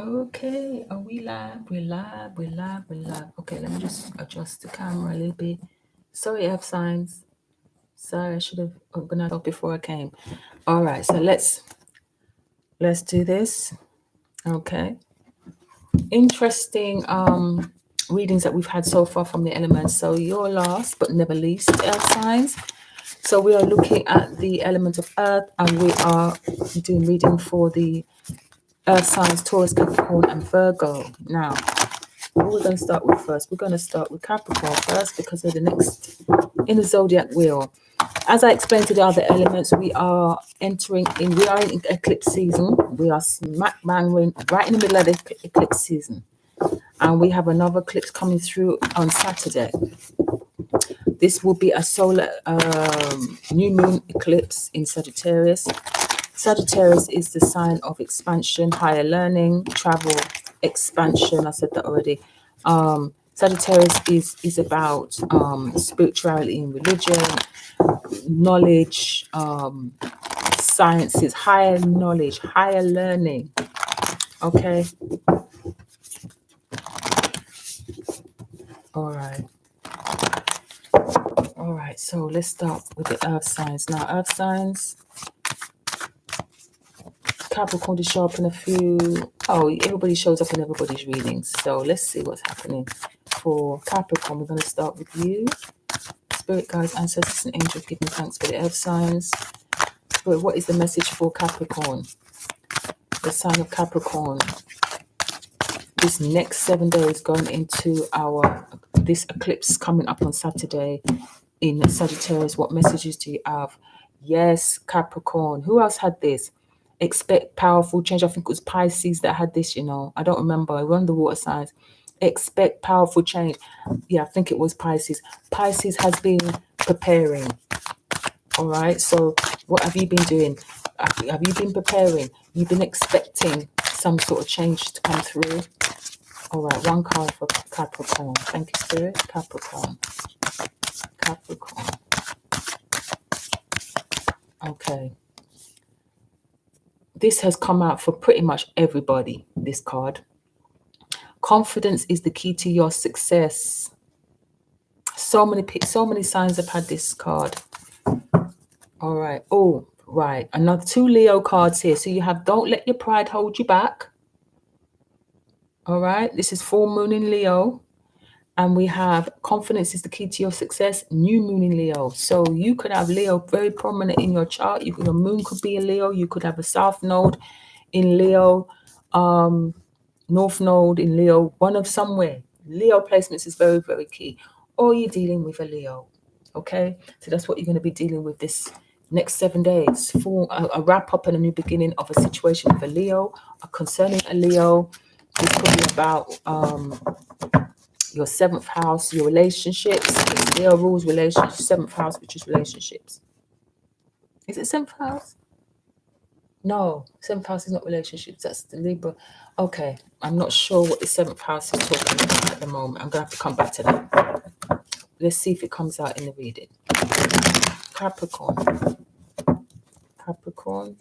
Okay, are we live? We're live, we're live, we're live. Okay, let me just adjust the camera a little bit. Sorry, F signs. Sorry, I should have organized before I came. All right, so let's do this. Okay. Interesting readings that we've had so far from the elements. So you're last but never least, Earth signs. So we are looking at the element of Earth, and we are doing reading for the Earth signs, Taurus, Capricorn, and Virgo. Now, what we're going to start with first, we're going to start with Capricorn first because they're the next in the zodiac wheel. As I explained to the other elements, we are in eclipse season. We are smack bang right in the middle of the eclipse season. And we have another eclipse coming through on Saturday. This will be a solar new moon eclipse in Sagittarius. Sagittarius is the sign of expansion, higher learning, travel, expansion. I said that already. Sagittarius is about spirituality and religion, knowledge, sciences, higher knowledge, higher learning. Okay. All right. All right. So let's start with the earth signs. Now, earth signs. Capricorn to show up in a few. Oh, everybody shows up in everybody's readings. So let's see what's happening for Capricorn. We're going to start with you. Spirit guides, ancestors, and angels, giving thanks for the earth signs. Spirit, what is the message for Capricorn? The sign of Capricorn. This next 7 days going into this eclipse coming up on Saturday in Sagittarius. What messages do you have? Yes, Capricorn. Who else had this? Expect powerful change. I think it was Pisces that had this, I don't remember. One of the water signs. Expect powerful change. Yeah, I think it was Pisces. Pisces has been preparing. All right. So what have you been doing? Have you been preparing? You've been expecting some sort of change to come through. All right. One card for Capricorn. Thank you, Spirit. Capricorn. Capricorn. Okay. This has come out for pretty much everybody, this card. Confidence is the key to your success. So many signs have had this card. All right. Oh, right. Another 2 Leo cards here. So you have don't let your pride hold you back. All right. This is full moon in Leo. And we have confidence is the key to your success, new moon in Leo. So you could have Leo very prominent in your chart. Your moon could be in Leo. You could have a south node in Leo, north node in Leo, one of somewhere. Leo placements is very, very key. Or you're dealing with a Leo. Okay. So that's what you're going to be dealing with this next 7 days. For a wrap up and a new beginning of a situation with a Leo, concerning a Leo. This could be about your 7th house, your relationships. Leo rules relationships. 7th house, which is relationships. Is it 7th house? No, 7th house is not relationships. That's the Libra. Okay, I'm not sure what the 7th house is talking about at the moment. I'm going to have to come back to that. Let's see if it comes out in the reading. Capricorn. Capricorn.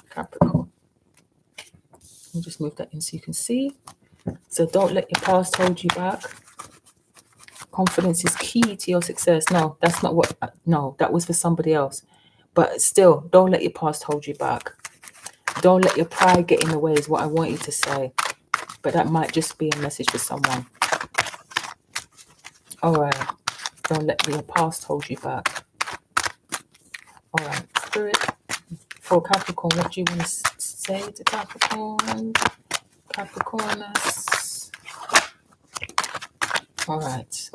Capricorn. I'll just move that in so you can see. So don't let your past hold you back. Confidence is key to your success. No, that's not what. No, that was for somebody else. But still, don't let your past hold you back. Don't let your pride get in the way is what I want you to say. But that might just be a message for someone. All right. Don't let your past hold you back. All right. Spirit, for Capricorn, what do you want to say to Capricorn? Capricornus. All right.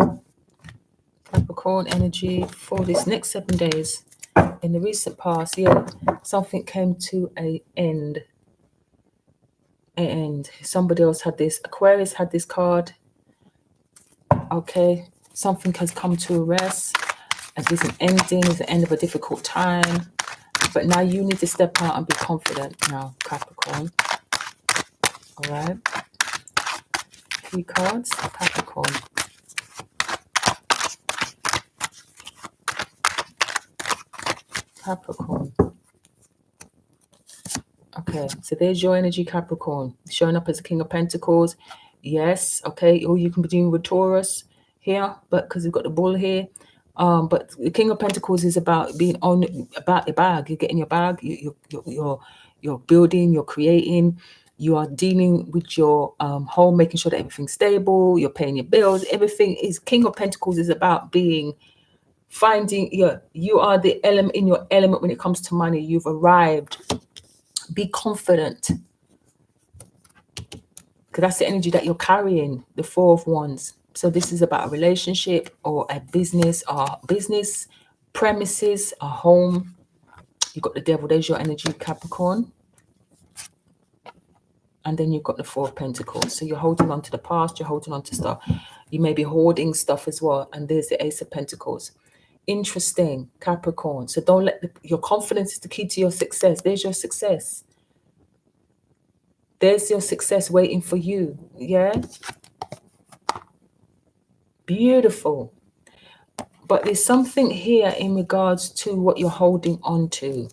Capricorn energy for this next 7 days. In the recent past, yeah, something came to an end. And somebody else had this. Aquarius had this card. Okay. Something has come to a rest. And there's an ending. There's an end of a difficult time. But now you need to step out and be confident now, Capricorn. All right. 3 cards. Capricorn. Capricorn. Okay, so there's your energy, Capricorn, showing up as a King of Pentacles. Yes, okay, or you can be doing with Taurus here, but because we've got the bull here. But the King of Pentacles is about being on about your bag. You're getting your bag. You're building. You're creating. You are dealing with your home, making sure that everything's stable. You're paying your bills. Everything is King of Pentacles is about being finding you are the element in your element when it comes to money. You've arrived. Be confident, because that's the energy that you're carrying. The Four of Wands. So this is about a relationship or a business premises, a home. You've got the Devil. There's your energy, Capricorn. And then you've got the Four of Pentacles. So you're holding on to the past. You're holding on to stuff. You may be hoarding stuff as well. And there's the Ace of Pentacles. Interesting, Capricorn. So don't let your confidence is the key to your success. There's your success. There's your success waiting for you. Yeah. Beautiful. But there's something here in regards to what you're holding on to.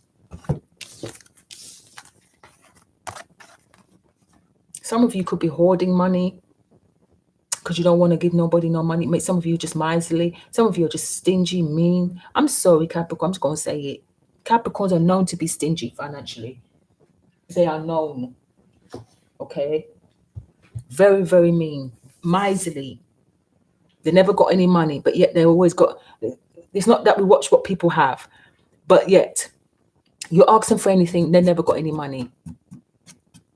Some of you could be hoarding money because you don't want to give nobody no money. Some of you are just miserly. Some of you are just stingy, mean. I'm sorry, Capricorn. I'm just going to say it. Capricorns are known to be stingy financially. They are known. Okay? Very, very mean. Miserly. They never got any money, but yet they always got... It's not that we watch what people have, but yet you ask them for anything, they never got any money.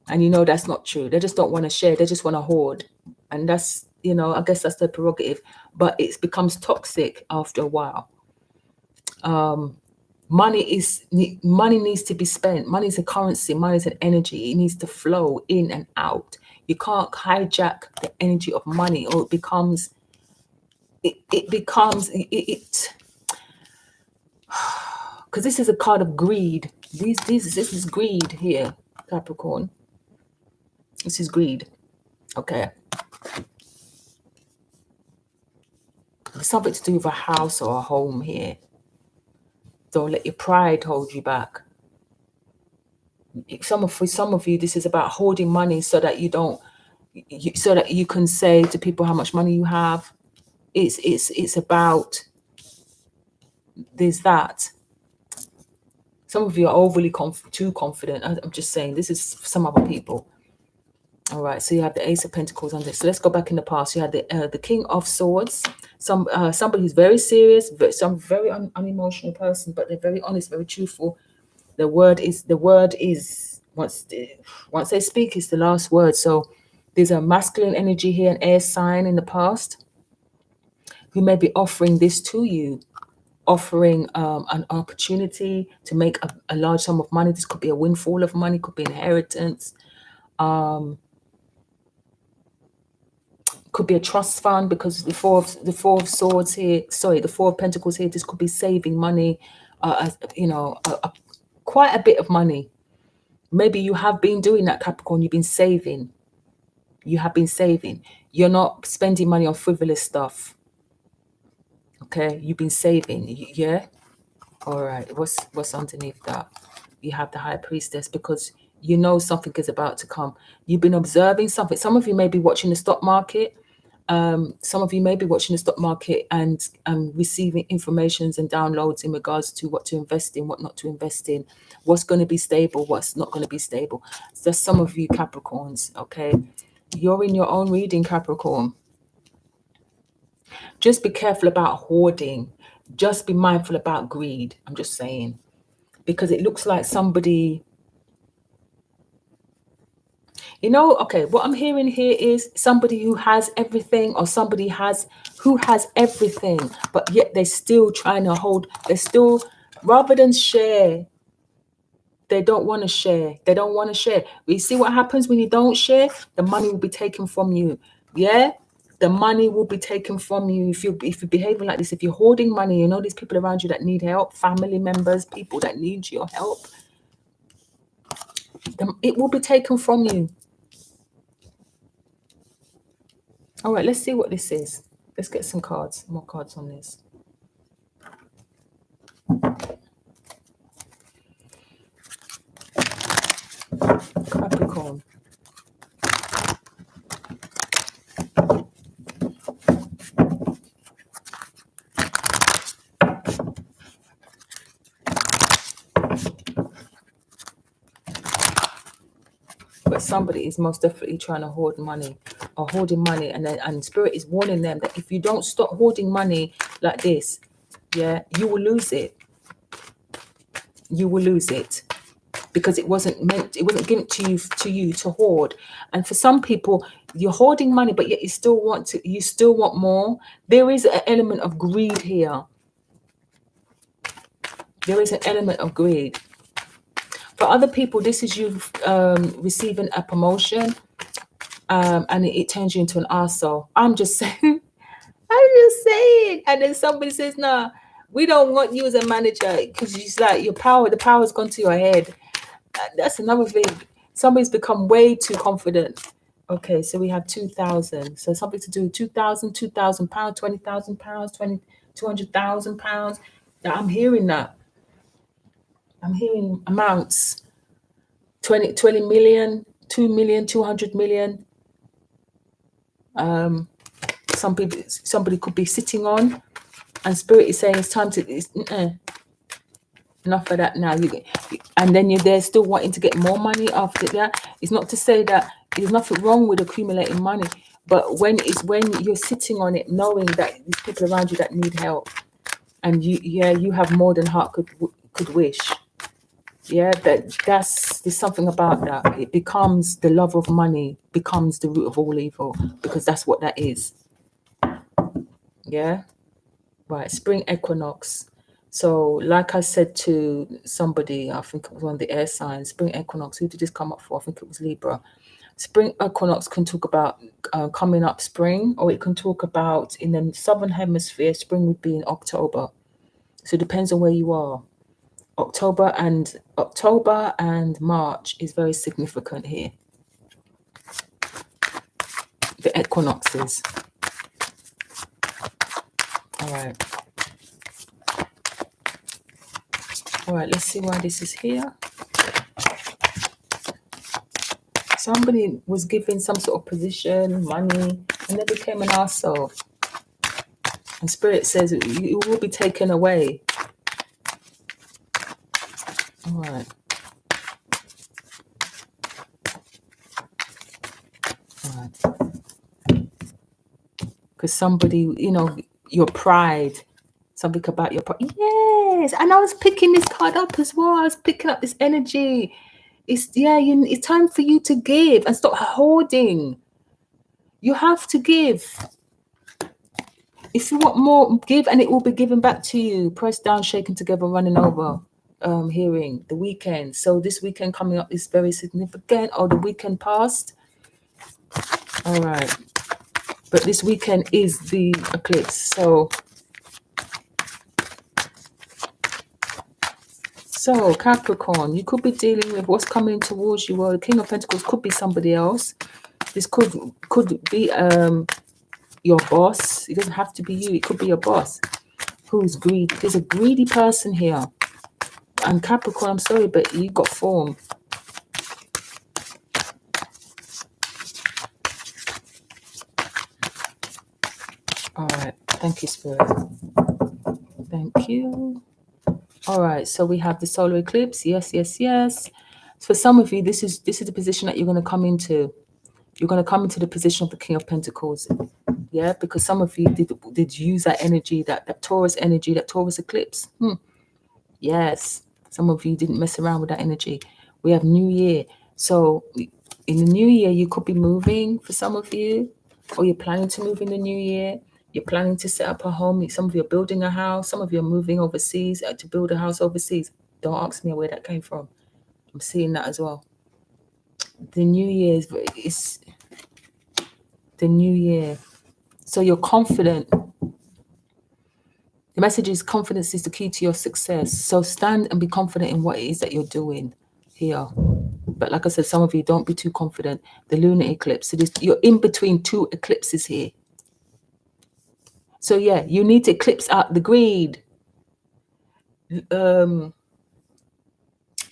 And you know that's not true. They just don't want to share. They just want to hoard. And that's, I guess that's their prerogative. But it becomes toxic after a while. Money needs to be spent. Money is a currency. Money is an energy. It needs to flow in and out. You can't hijack the energy of money, or it becomes... because this is a card of greed. This is greed here, Capricorn. This is greed. Okay. There's something to do with a house or a home here. Don't let your pride hold you back. For some of you, this is about holding money so that so that you can say to people how much money you have. It's about... There's that. Some of you are overly too confident. I'm just saying, this is for some other people. All right, so you have the Ace of Pentacles on this. So let's go back in the past. You had the King of Swords. Somebody who's very serious, some very unemotional person, but they're very honest, very truthful. The word is once they speak, it's the last word. So there's a masculine energy here, an air sign in the past, who may be offering this to you, offering an opportunity to make a large sum of money. This could be a windfall of money, could be inheritance. Could be a trust fund, because the four of swords here, sorry, the Four of Pentacles here, this could be saving money, quite a bit of money. Maybe you have been doing that, Capricorn. You've been saving. You have been saving. You're not spending money on frivolous stuff. Okay, you've been saving. Yeah. All right. What's underneath that? You have the High Priestess, because you know something is about to come. You've been observing something. Some of you may be watching the stock market. Some of you may be watching the stock market and receiving informations and downloads in regards to what to invest in, what not to invest in, what's going to be stable, what's not going to be stable. So that's some of you Capricorns, okay? You're in your own reading, Capricorn. Just be careful about hoarding. Just be mindful about greed. I'm just saying. Because it looks like somebody... okay, what I'm hearing here is somebody who has everything, or somebody who has everything, but yet they're still trying to hold, rather than share, they don't want to share. They don't want to share. You see what happens when you don't share? The money will be taken from you. Yeah? The money will be taken from you if you're behaving like this. If you're hoarding money, these people around you that need help, family members, people that need your help, it will be taken from you. All right, let's see what this is. Let's get some cards, more cards on this. but somebody is most definitely trying to hoard money or hoarding money, and spirit is warning them that if you don't stop hoarding money like this, yeah, you will lose it. You will lose it, because it wasn't given to you to hoard. And for some people, you're hoarding money, but yet you still want more. There is an element of greed here. There is an element of greed. For other people, this is you receiving a promotion, and it turns you into an arsehole. I'm just saying. I'm just saying. And then somebody says, "Nah, we don't want you as a manager," because it's like the power's gone to your head. That's another thing. Somebody's become way too confident. Okay, so we have 2,000. So something to do 2,000, £2,000, £20,000, £200,000. Now I'm hearing that. I'm hearing amounts. 20 million, 2 million, 200 million. Somebody could be sitting on, and spirit is saying it's time to enough of that now. And then you're there still wanting to get more money after that. It's not to say that there's nothing wrong with accumulating money, but when you're sitting on it, knowing that there's people around you that need help, and you have more than heart could wish. Yeah, there's something about that. It becomes the love of money becomes the root of all evil, because that's what that is. Yeah, right. Spring equinox. So, like I said to somebody, I think it was one of the air signs. Spring equinox. Who did this come up for? I think it was Libra. Spring equinox can talk about coming up spring, or it can talk about in the southern hemisphere. Spring would be in October. So it depends on where you are. October and March is very significant here. The equinoxes. All right, let's see why this is here. Somebody was given some sort of position, money, and they became an arsehole. And spirit says you will be taken away. All right. Because somebody, your pride, something about your pride. Yes, and I was picking this card up as well. I was picking up this energy. It's time for you to give and stop hoarding. You have to give. If you want more, give, and it will be given back to you. Pressed down, shaken together, running over. Hearing the weekend. So this weekend coming up is very significant, or the weekend past. All right. But this weekend is the eclipse. So Capricorn, you could be dealing with what's coming towards you. Well, the King of Pentacles could be somebody else. This could be your boss. It doesn't have to be you. It could be your boss who's greedy. There's a greedy person here. And Capricorn, I'm sorry, but you got form. All right. Thank you, Spirit. Thank you. All right. So we have the solar eclipse. Yes, yes, yes. For some of you, this is the position that you're going to come into. You're going to come into the position of the King of Pentacles. Yeah, because some of you did use that energy, that Taurus energy, that Taurus eclipse. Yes. Some of you didn't mess around with that energy. We have New Year. So in the New Year, you could be moving for some of you, or you're planning to move in the New Year. You're planning to set up a home. Some of you are building a house. Some of you are moving overseas to build a house overseas. Don't ask me where that came from. I'm seeing that as well. The New Year is the New Year. So you're confident. The message is confidence is the key to your success. So stand and be confident in what it is that you're doing here. But like I said, some of you don't be too confident. The lunar eclipse. So you're in between two eclipses here. So yeah, you need to eclipse out the greed.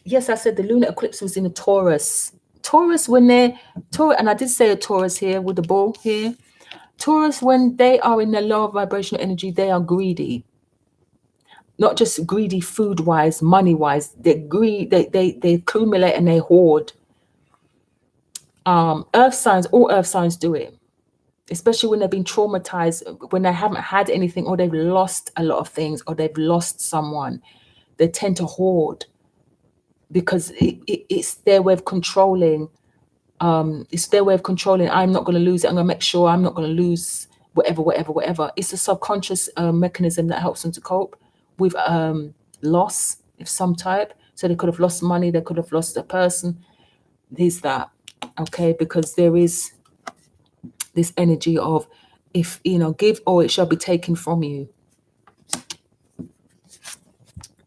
Yes, I said the lunar eclipse was in a Taurus. Taurus, and I did say a Taurus here with the bull here. Taurus, when they are in their lower vibrational energy, they are greedy. Not just greedy food-wise, money-wise. They accumulate and they hoard. Earth signs, all earth signs do it, especially when they've been traumatized, when they haven't had anything, or they've lost a lot of things, or they've lost someone. They tend to hoard because it's their way of controlling. It's their way of controlling. I'm not going to lose it. I'm going to make sure I'm not going to lose whatever. It's a subconscious mechanism that helps them to cope with loss of some type. So they could have lost money. They could have lost a person. There's that. Okay, because there is this energy of, if give or it shall be taken from you.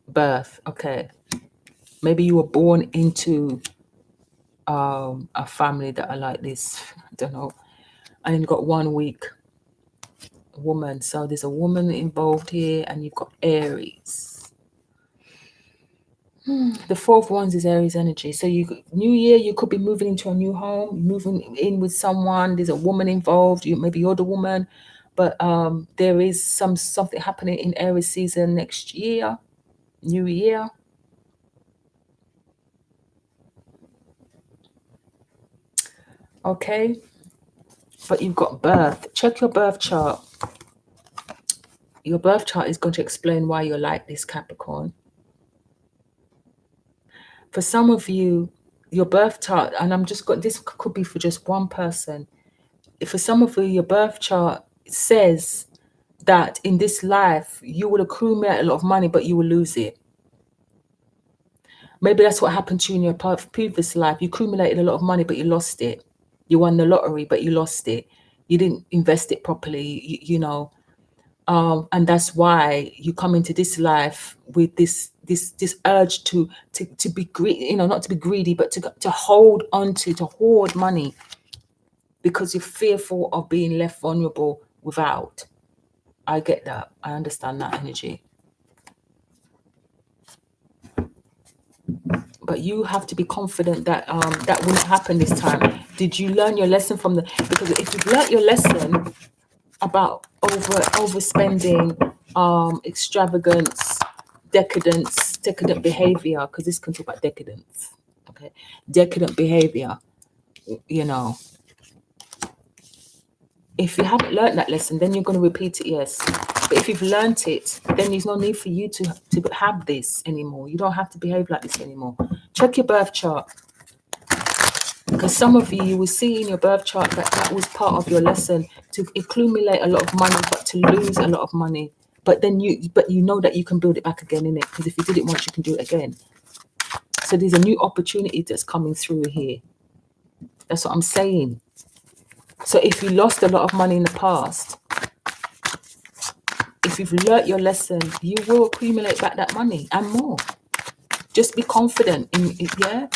Birth. Okay, maybe you were born into a family that are like this. I don't know. And you've got 1 week woman. So there's a woman involved here, and you've got Aries. The 4th ones is Aries energy. So new year, you could be moving into a new home, moving in with someone. There's a woman involved. Maybe you're the woman, but there is something happening in Aries season next year, new year. Okay, but you've got birth. Check your birth chart. Your birth chart is going to explain why you're like this, Capricorn. For some of you, your birth chart, and this could be for just one person. For some of you, your birth chart says that in this life, you will accumulate a lot of money, but you will lose it. Maybe that's what happened to you in your previous life. You accumulated a lot of money, but you lost it. You won the lottery, but you lost it. You didn't invest it properly, and that's why you come into this life with this urge to be greedy, not to be greedy, but to hold on to hoard money, because you're fearful of being left vulnerable without. I get that. I understand that energy. But you have to be confident that that wouldn't happen this time. Did you learn your lesson from because if you've learned your lesson about overspending, extravagance, decadent behavior, because this can talk about decadence, okay? Decadent behavior, if you haven't learned that lesson, then you're going to repeat it, yes. But if you've learned it, then there's no need for you to have this anymore. You don't have to behave like this anymore. Check your birth chart. Because some of you will see in your birth chart that was part of your lesson, to accumulate a lot of money, but to lose a lot of money. But then you know that you can build it back again, innit? Because if you did it once, you can do it again. So there's a new opportunity that's coming through here. That's what I'm saying. So if you lost a lot of money in the past, if you've learnt your lesson, you will accumulate back that money and more. Just be confident in it, yeah?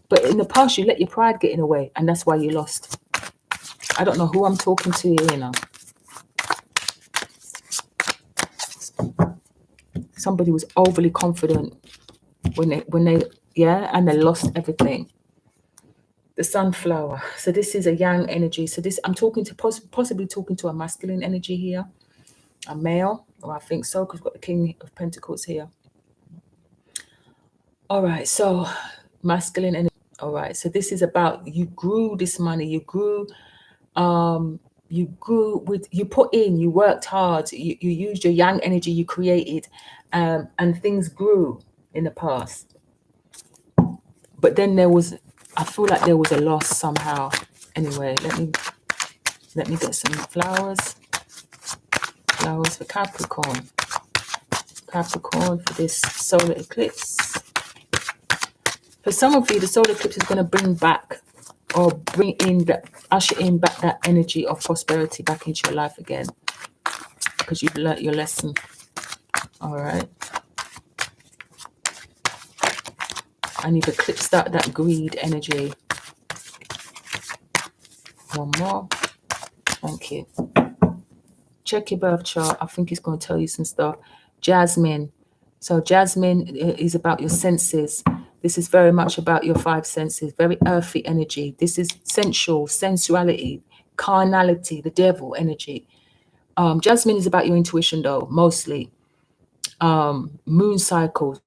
But in the past, you let your pride get in the way, and that's why you lost. I don't know who I'm talking to here, Somebody was overly confident when they and they lost everything. The sunflower. So this is a yang energy. So this, I'm talking to possibly talking to a masculine energy here, a male. Or I think so, because we've got the King of Pentacles here. All right, so masculine energy. All right, so this is about, you grew this money. You grew with, you put in, you worked hard. You used your yang energy. You created, and things grew in the past. But then I feel like there was a loss somehow. Anyway, let me get some flowers. Flowers for Capricorn. Capricorn for this solar eclipse. For some of you, the solar eclipse is going to bring back, or usher in back that energy of prosperity back into your life again, because you've learnt your lesson. All right. And you've eclipsed out that greed energy. One more. Thank you. Check your birth chart. I think it's going to tell you some stuff. Jasmine. So Jasmine is about your senses. This is very much about your 5 senses. Very earthy energy. This is sensual, sensuality, carnality, the devil energy. Jasmine is about your intuition, though, mostly. Moon cycles.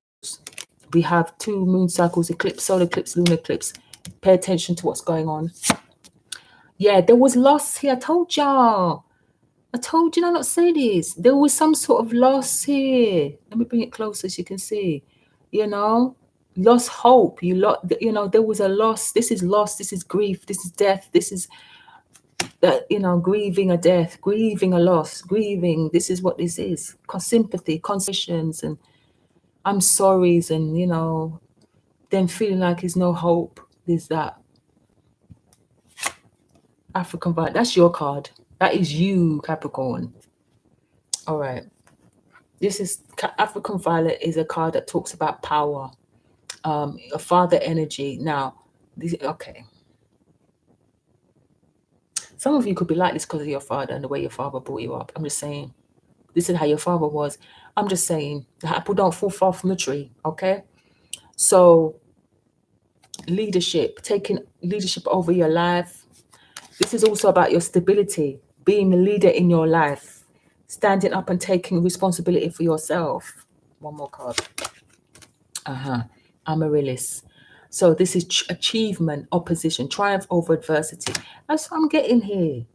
We have 2 moon cycles, eclipse, solar eclipse, lunar eclipse. Pay attention to what's going on. Yeah, there was loss here. I told y'all. I told you not say this. There was some sort of loss here. Let me bring it closer so you can see. You know, lost hope. There was a loss. This is loss. This is grief. This is death. This is grieving a death, grieving a loss, grieving. This is what this is. Sympathy, conversations, and I'm sorries, and then feeling like there's no hope. There's that. African Violet. That's your card. That is you, Capricorn. All right. This is African Violet is a card that talks about power, a father energy. Now, okay. Some of you could be like this because of your father and the way your father brought you up. I'm just saying. This is how your father was. I'm just saying. The apple don't fall far from the tree. Okay. So, leadership, taking leadership over your life. This is also about your stability, being the leader in your life, standing up and taking responsibility for yourself. One more card. Amaryllis. So this is achievement, opposition, triumph over adversity. That's what I'm getting here.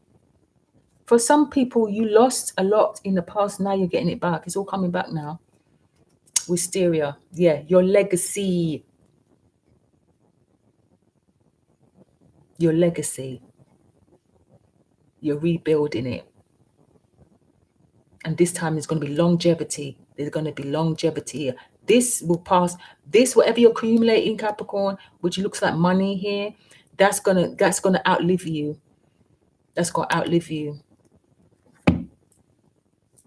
For some people, you lost a lot in the past. Now you're getting it back. It's all coming back now. Wisteria. Yeah, your legacy. Your legacy. You're rebuilding it. And this time there's going to be longevity. There's going to be longevity here. This will pass. This, whatever you're accumulating, Capricorn, which looks like money here, that's gonna outlive you. That's gonna outlive you.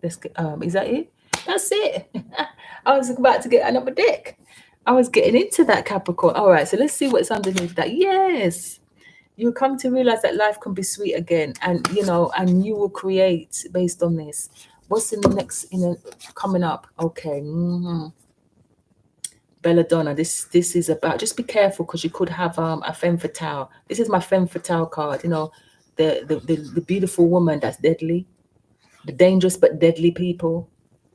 Is that it? That's it. I was about to get another deck. I was getting into that, Capricorn. All right, so let's see what's underneath that. Yes, you'll come to realize that life can be sweet again, and you will create based on this. What's in the next coming up? Okay. Belladonna, this is about, just be careful because you could have a femme fatale. This is my femme fatale card. The beautiful woman that's deadly, the dangerous but deadly people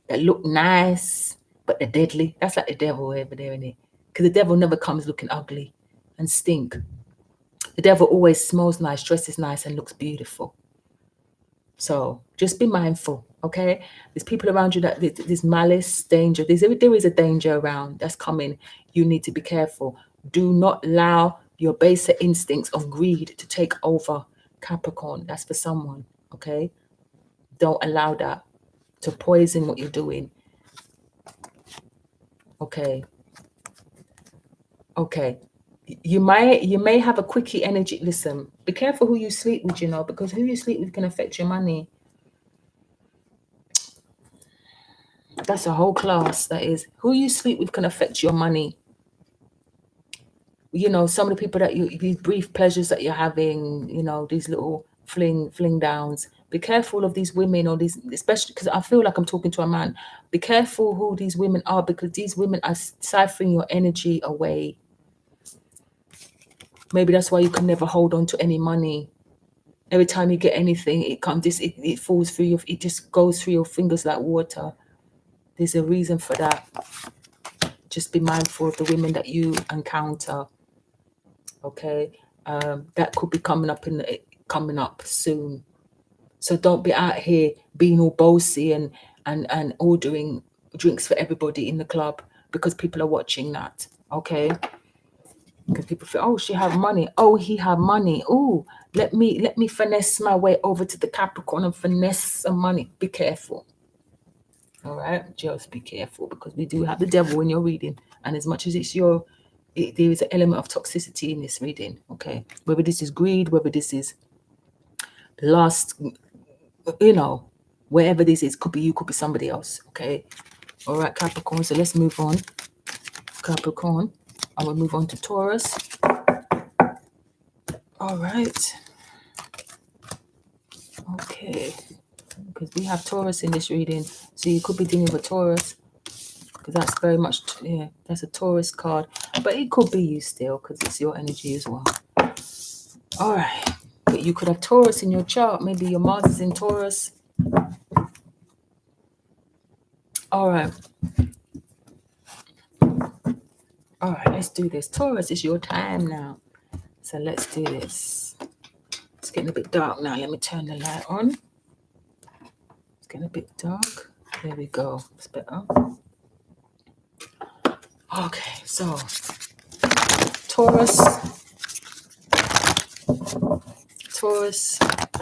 that look nice but they're deadly. That's like the devil over there, isn't it? Because the devil never comes looking ugly and stink. The devil always smells nice, dresses nice, and looks beautiful. So just be mindful, okay? There's people around you that there's malice, danger. There is a danger around that's coming. You need to be careful. Do not allow your baser instincts of greed to take over, Capricorn. That's for someone, okay? Don't allow that to poison what you're doing. Okay. Okay. You may have a quickie energy. Listen, be careful who you sleep with, because who you sleep with can affect your money. That's a whole class. That is, who you sleep with can affect your money. Some of the people that these brief pleasures that you're having, these little fling downs. Be careful of these women, or these, especially because I feel like I'm talking to a man. Be careful who these women are, because these women are siphoning your energy away. Maybe that's why you can never hold on to any money. Every time you get anything, it falls through it just goes through your fingers like water. There's a reason for that. Just be mindful of the women that you encounter. Okay, that could be coming up soon. So don't be out here being all bossy and ordering drinks for everybody in the club because people are watching that. Okay, because people feel, oh, she have money. Oh, he have money. Oh, let me finesse my way over to the Capricorn and finesse some money. Be careful. All right, just be careful, because we do have the devil in your reading, and as much as there is an element of toxicity in this reading. Okay, whether this is greed, whether this is lust, wherever this is, could be you, could be somebody else. Okay, all right, Capricorn. So let's move on, Capricorn. I will move on to Taurus. All right. Okay, because we have Taurus in this reading, so you could be dealing with Taurus, because that's very much, that's a Taurus card, but it could be you still, because it's your energy as well. All right, but you could have Taurus in your chart. Maybe your Mars is in Taurus. All right. All right, let's do this. Taurus, it's your time now. So let's do this. It's getting a bit dark now. Let me turn the light on. It's getting a bit dark. There we go. It's better. Okay, so Taurus,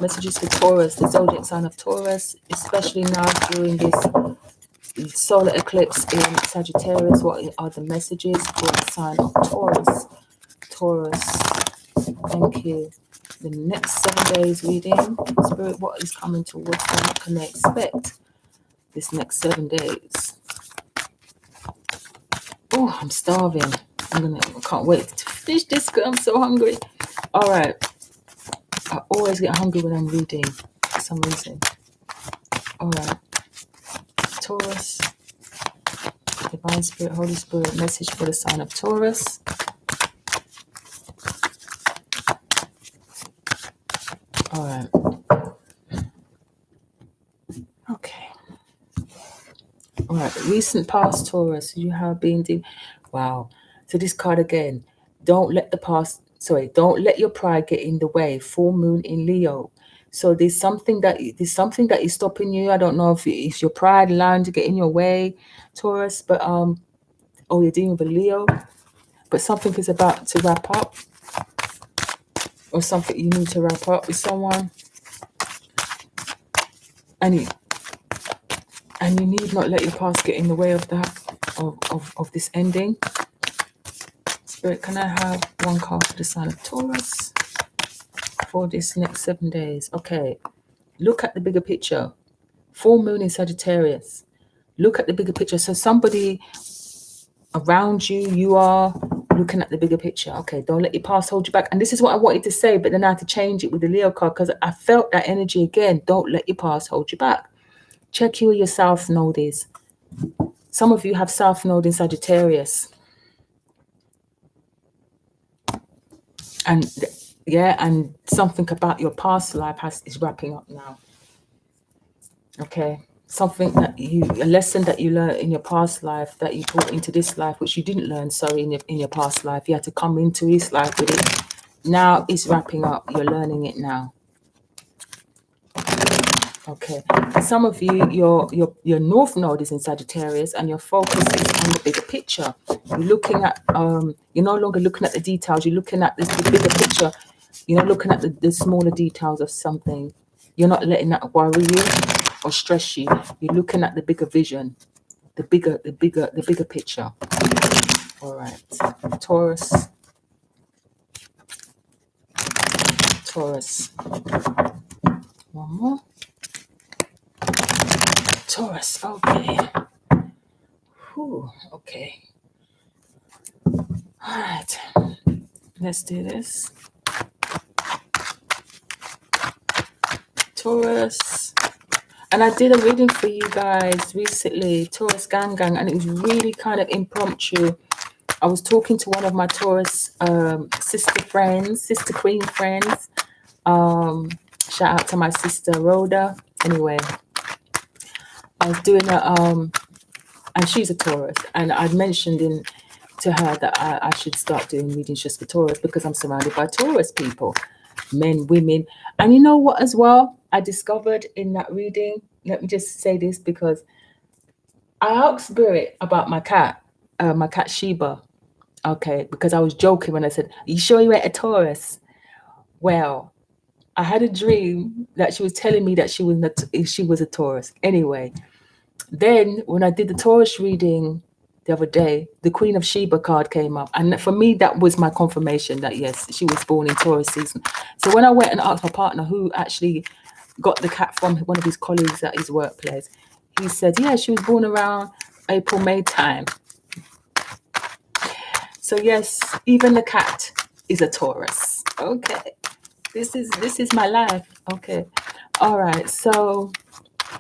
messages for Taurus, the zodiac sign of Taurus, especially now during this solar eclipse in Sagittarius. What are the messages for the sign of Taurus? Taurus, thank you. The next 7 days reading, Spirit, what is coming towards them? What can they expect this next 7 days? Oh, I'm starving. I can't wait to finish this because I'm so hungry. All right. I always get hungry when I'm reading for some reason. All right. Taurus, Divine Spirit, Holy Spirit, message for the sign of Taurus. All right. Okay. All right. Recent past Taurus, you have been wow. So this card again. Don't let your pride get in the way. Full moon in Leo. So there's something that is stopping you. I don't know if it's your pride allowing to get in your way, Taurus, but you're dealing with a Leo, but something is about to wrap up, or something you need to wrap up with someone, and you need not let your past get in the way of that, of this ending. Spirit, can I have one card for the sign of Taurus for this next 7 days? Okay, look at the bigger picture. Full moon in Sagittarius. Look at the bigger picture. So somebody around you, you are looking at the bigger picture. Okay, don't let your past hold you back. And this is what I wanted to say, but then I had to change it with the Leo card because I felt that energy again. Don't let your past hold you back. Check who your South Node is. Some of you have South Node in Sagittarius. And and something about your past life is wrapping up now. Okay. Something a lesson that you learned in your past life that you brought into this life, which you didn't learn, in your past life. You had to come into this life with it. Now it's wrapping up. You're learning it now. Okay. Some of you, your North Node is in Sagittarius, and your focus is on the bigger picture. You're looking at you're no longer looking at the details. You're looking at the bigger picture. You're not looking at the smaller details of something. You're not letting that worry you or stress you. You're looking at the bigger vision, the bigger picture. All right. Taurus. One more. Taurus. Okay. Whew, okay. All right. Let's do this. Taurus. And I did a reading for you guys recently, Taurus Gang, and it was really kind of impromptu. I was talking to one of my Taurus sister queen friends. Shout out to my sister Rhoda. Anyway, I was doing and she's a Taurus, and I'd mentioned to her that I should start doing readings just for Taurus because I'm surrounded by Taurus people, men, women. And you know what as well I discovered in that reading? Let me just say this, because I asked Spirit about my cat Sheba. Okay, because I was joking when I said, "Are you sure you ain't a Taurus?" Well, I had a dream that she was telling me that she was a Taurus. Anyway, then when I did the Taurus reading the other day, the Queen of Sheba card came up, and for me that was my confirmation that yes, she was born in Taurus season. So when I went and asked my partner, who actually got the cat from one of his colleagues at his workplace, he said, yeah, she was born around April, May time. So yes, even the cat is a Taurus. Okay, this is my life. Okay, all right. So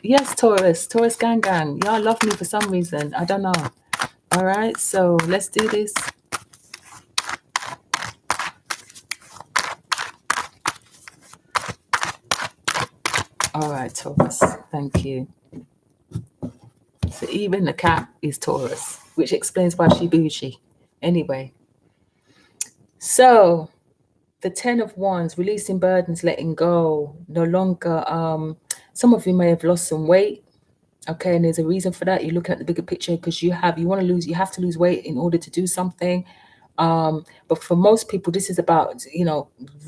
yes, Taurus gang, y'all love me for some reason. I don't know. All right, so let's do this. All right, Taurus. Thank you. So even the cat is Taurus, which explains why she bougie. Anyway, so The 10 of Wands, releasing burdens, letting go. No longer, some of you may have lost some weight. Okay, and there's a reason for that. You're looking at the bigger picture because you have to lose weight in order to do something. But for most people, this is about,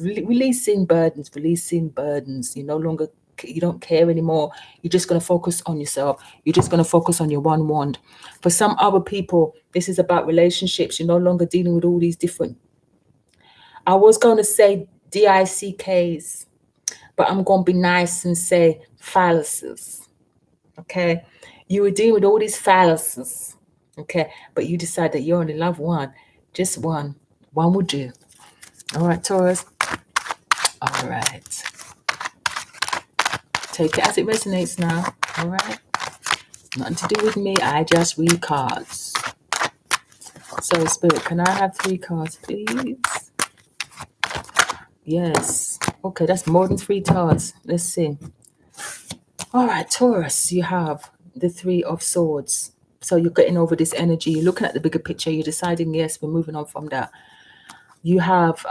releasing burdens. You don't care anymore. You're just going to focus on yourself. You're just going to focus on your one wand. For some other people, this is about relationships. You're no longer dealing with all these different, I was going to say DICKs, but I'm going to be nice and say phalluses. Okay. You were dealing with all these phalluses. Okay. But you decide that you only love one. Just one. One will do. All right, Taurus. All right. Take it as it resonates now. All right. Nothing to do with me. I just read cards. So, Spirit, can I have 3 cards, please? Yes. Okay, that's more than 3 cards. Let's see. All right, Taurus, you have the 3 of Swords. So you're getting over this energy. You're looking at the bigger picture. You're deciding, yes, we're moving on from that. You have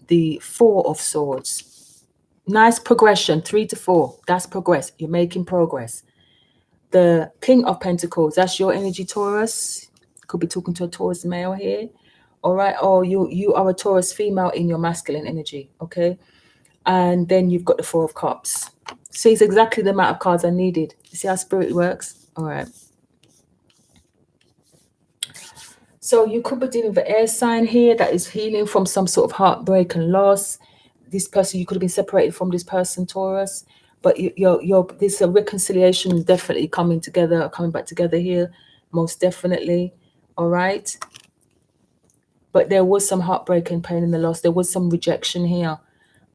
the 4 of Swords. Nice progression, 3 to 4. That's progress. You're making progress. The King of Pentacles. That's your energy, Taurus. Could be talking to a Taurus male here. All right. Or you are a Taurus female in your masculine energy. Okay. And then you've got the 4 of Cups. See, it's exactly the amount of cards I needed. You see how Spirit works? All right. So you could be dealing with an air sign here that is healing from some sort of heartbreak and loss. This person, you could have been separated from this person, Taurus. But there's a reconciliation definitely coming back together here, most definitely. All right. But there was some heartbreak and pain in the loss. There was some rejection here.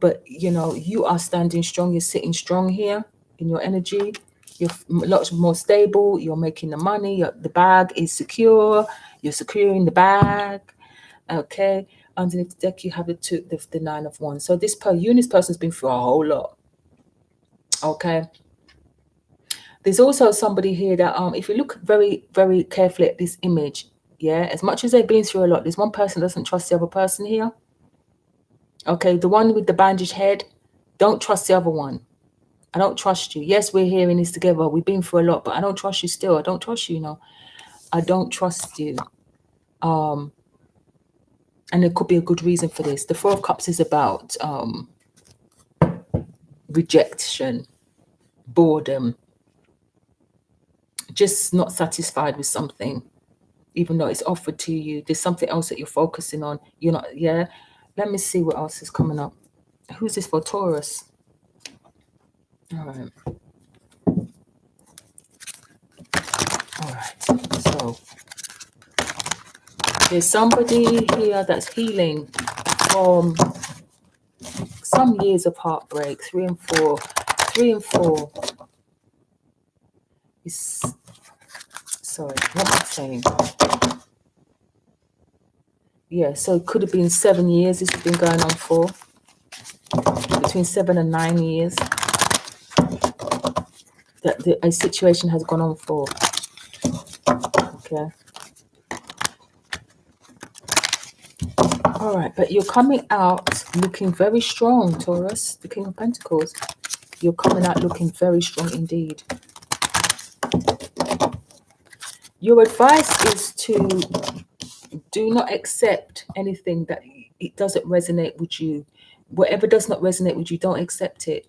But, you are standing strong. You're sitting strong here in your energy. You're a lot more stable. You're making the money. The bag is secure. You're securing the bag. Okay. Underneath the deck, you have the 9 of Wands. So this person's been through a whole lot. Okay. There's also somebody here that, if you look very, very carefully at this image, yeah, as much as they've been through a lot, there's one person that doesn't trust the other person here. Okay, the one with the bandaged head, don't trust the other one. I don't trust you. Yes, we're here in this together. We've been through a lot, but I don't trust you still. I don't trust you, I don't trust you. And there could be a good reason for this. The 4 of Cups is about rejection, boredom, just not satisfied with something, even though it's offered to you. There's something else that you're focusing on. You're not, yeah. Let me see what else is coming up. Who's this for? Taurus. All right. All right. So there's somebody here that's healing from some years of heartbreak. 3 and 4. 3 and 4. Sorry, what am I saying? Yeah, so it could have been 7 years this has been going on for. Between 7 and 9 years. That a situation has gone on for. Okay. All right, but you're coming out looking very strong, Taurus, the King of Pentacles. You're coming out looking very strong indeed. Your advice is to do not accept anything that it doesn't resonate with you. Whatever does not resonate with you, don't accept it.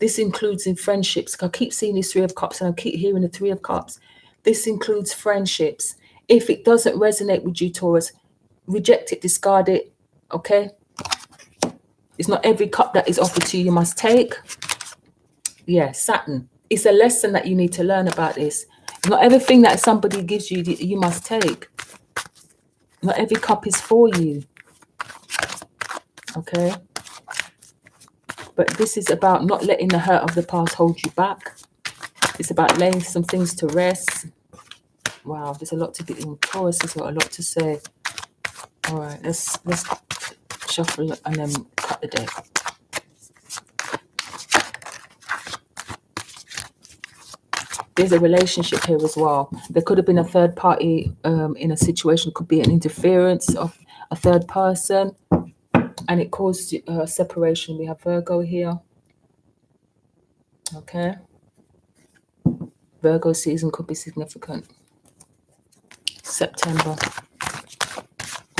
This includes in friendships. I keep seeing this 3 of Cups and I keep hearing the 3 of Cups. This includes friendships. If it doesn't resonate with you, Taurus, reject it, discard it. Okay? It's not every cup that is offered to you must take. Yeah, Saturn. It's a lesson that you need to learn about this. Not everything that somebody gives you, you must take. Not every cup is for you. Okay? But this is about not letting the hurt of the past hold you back. It's about laying some things to rest. Wow, there's a lot to be in. Taurus has got a lot to say. All right, let's shuffle and then cut the deck. There's a relationship here as well. There could have been a third party in a situation. Could be an interference of a third person. and it caused separation. We have Virgo here. Okay. Virgo season could be significant. September.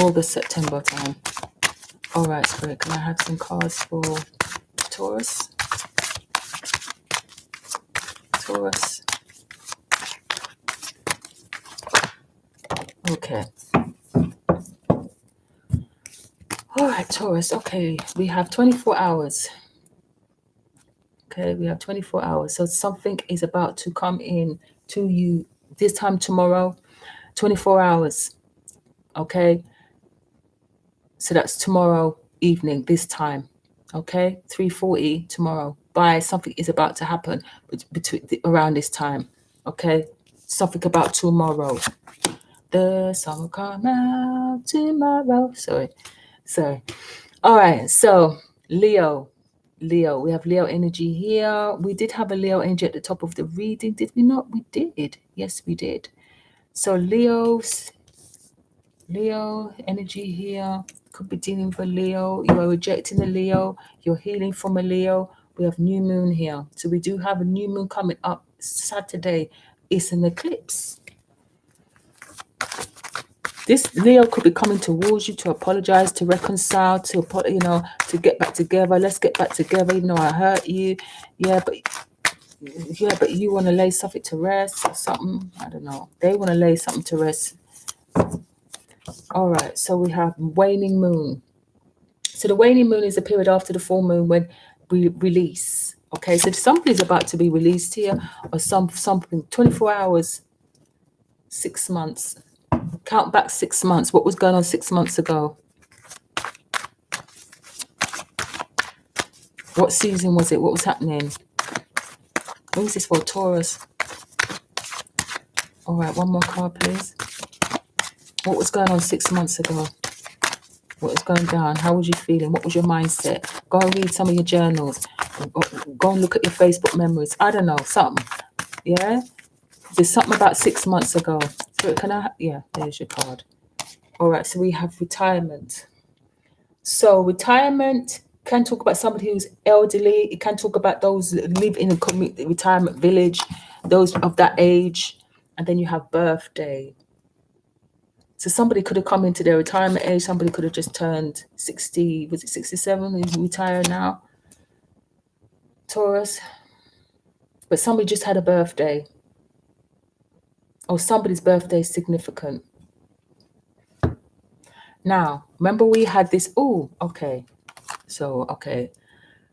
August, September time. All right, Spirit, can I have some cards for Taurus? Taurus. Okay. All right, Taurus. Okay, we have 24 hours. Okay, we have 24 hours. So something is about to come in to you this time tomorrow. 24 hours. Okay. So that's tomorrow evening, this time. Okay, 3:40 tomorrow. By something is about to happen between around this time. Okay, something about tomorrow. The sun will come out tomorrow. Sorry. All right. So Leo. We have Leo energy here. We did have a Leo energy at the top of the reading, did we not? We did. Yes, we did. So Leo energy here. Could be dealing with a Leo. You are rejecting a Leo. You're healing from a Leo. We have new moon here. So we do have a new moon coming up Saturday. It's an eclipse. This Leo could be coming towards you to apologize, to reconcile, to get back together. Let's get back together. You know, I hurt you. Yeah, but you want to lay something to rest or something. I don't know. They want to lay something to rest. All right. So we have waning moon. So the waning moon is a period after the full moon when we release. Okay. So somebody's about to be released here, or something. 24 hours, 6 months. Count back 6 months. What was going on 6 months ago? What season was it? What was happening? What is this for? Taurus. All right, one more card, please. What was going on 6 months ago? What was going down? How was you feeling? What was your mindset? Go and read some of your journals. Go and look at your Facebook memories. I don't know, something. Yeah? There's something about 6 months ago. So yeah, there's your card. All right, so we have retirement. So retirement can talk about somebody who's elderly. It can talk about those that live in a retirement village, those of that age. And then you have birthday. So somebody could have come into their retirement age. Somebody could have just turned 60. Was it 67? He's retired now. Taurus. But somebody just had a birthday. Or somebody's birthday is significant. Now, remember we had this. Oh, okay.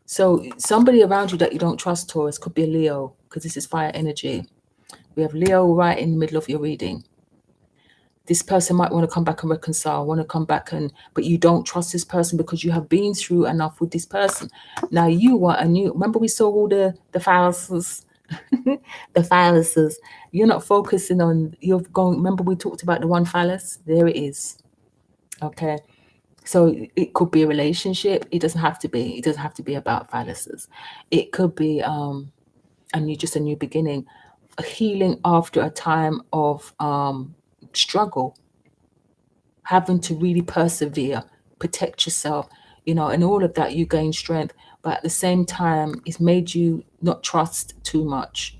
So somebody around you that you don't trust, Taurus, could be a Leo, because this is fire energy. We have Leo right in the middle of your reading. This person might want to come back and reconcile, but you don't trust this person because you have been through enough with this person. Now you want remember we saw all the phalluses, the phalluses. You're not focusing on, remember we talked about the one phallus? There it is. Okay. So it could be a relationship. It doesn't have to be about phalluses. It could be just a new beginning, a healing after a time of struggle, having to really persevere, protect yourself, and all of that. You gain strength, but at the same time, it's made you not trust too much.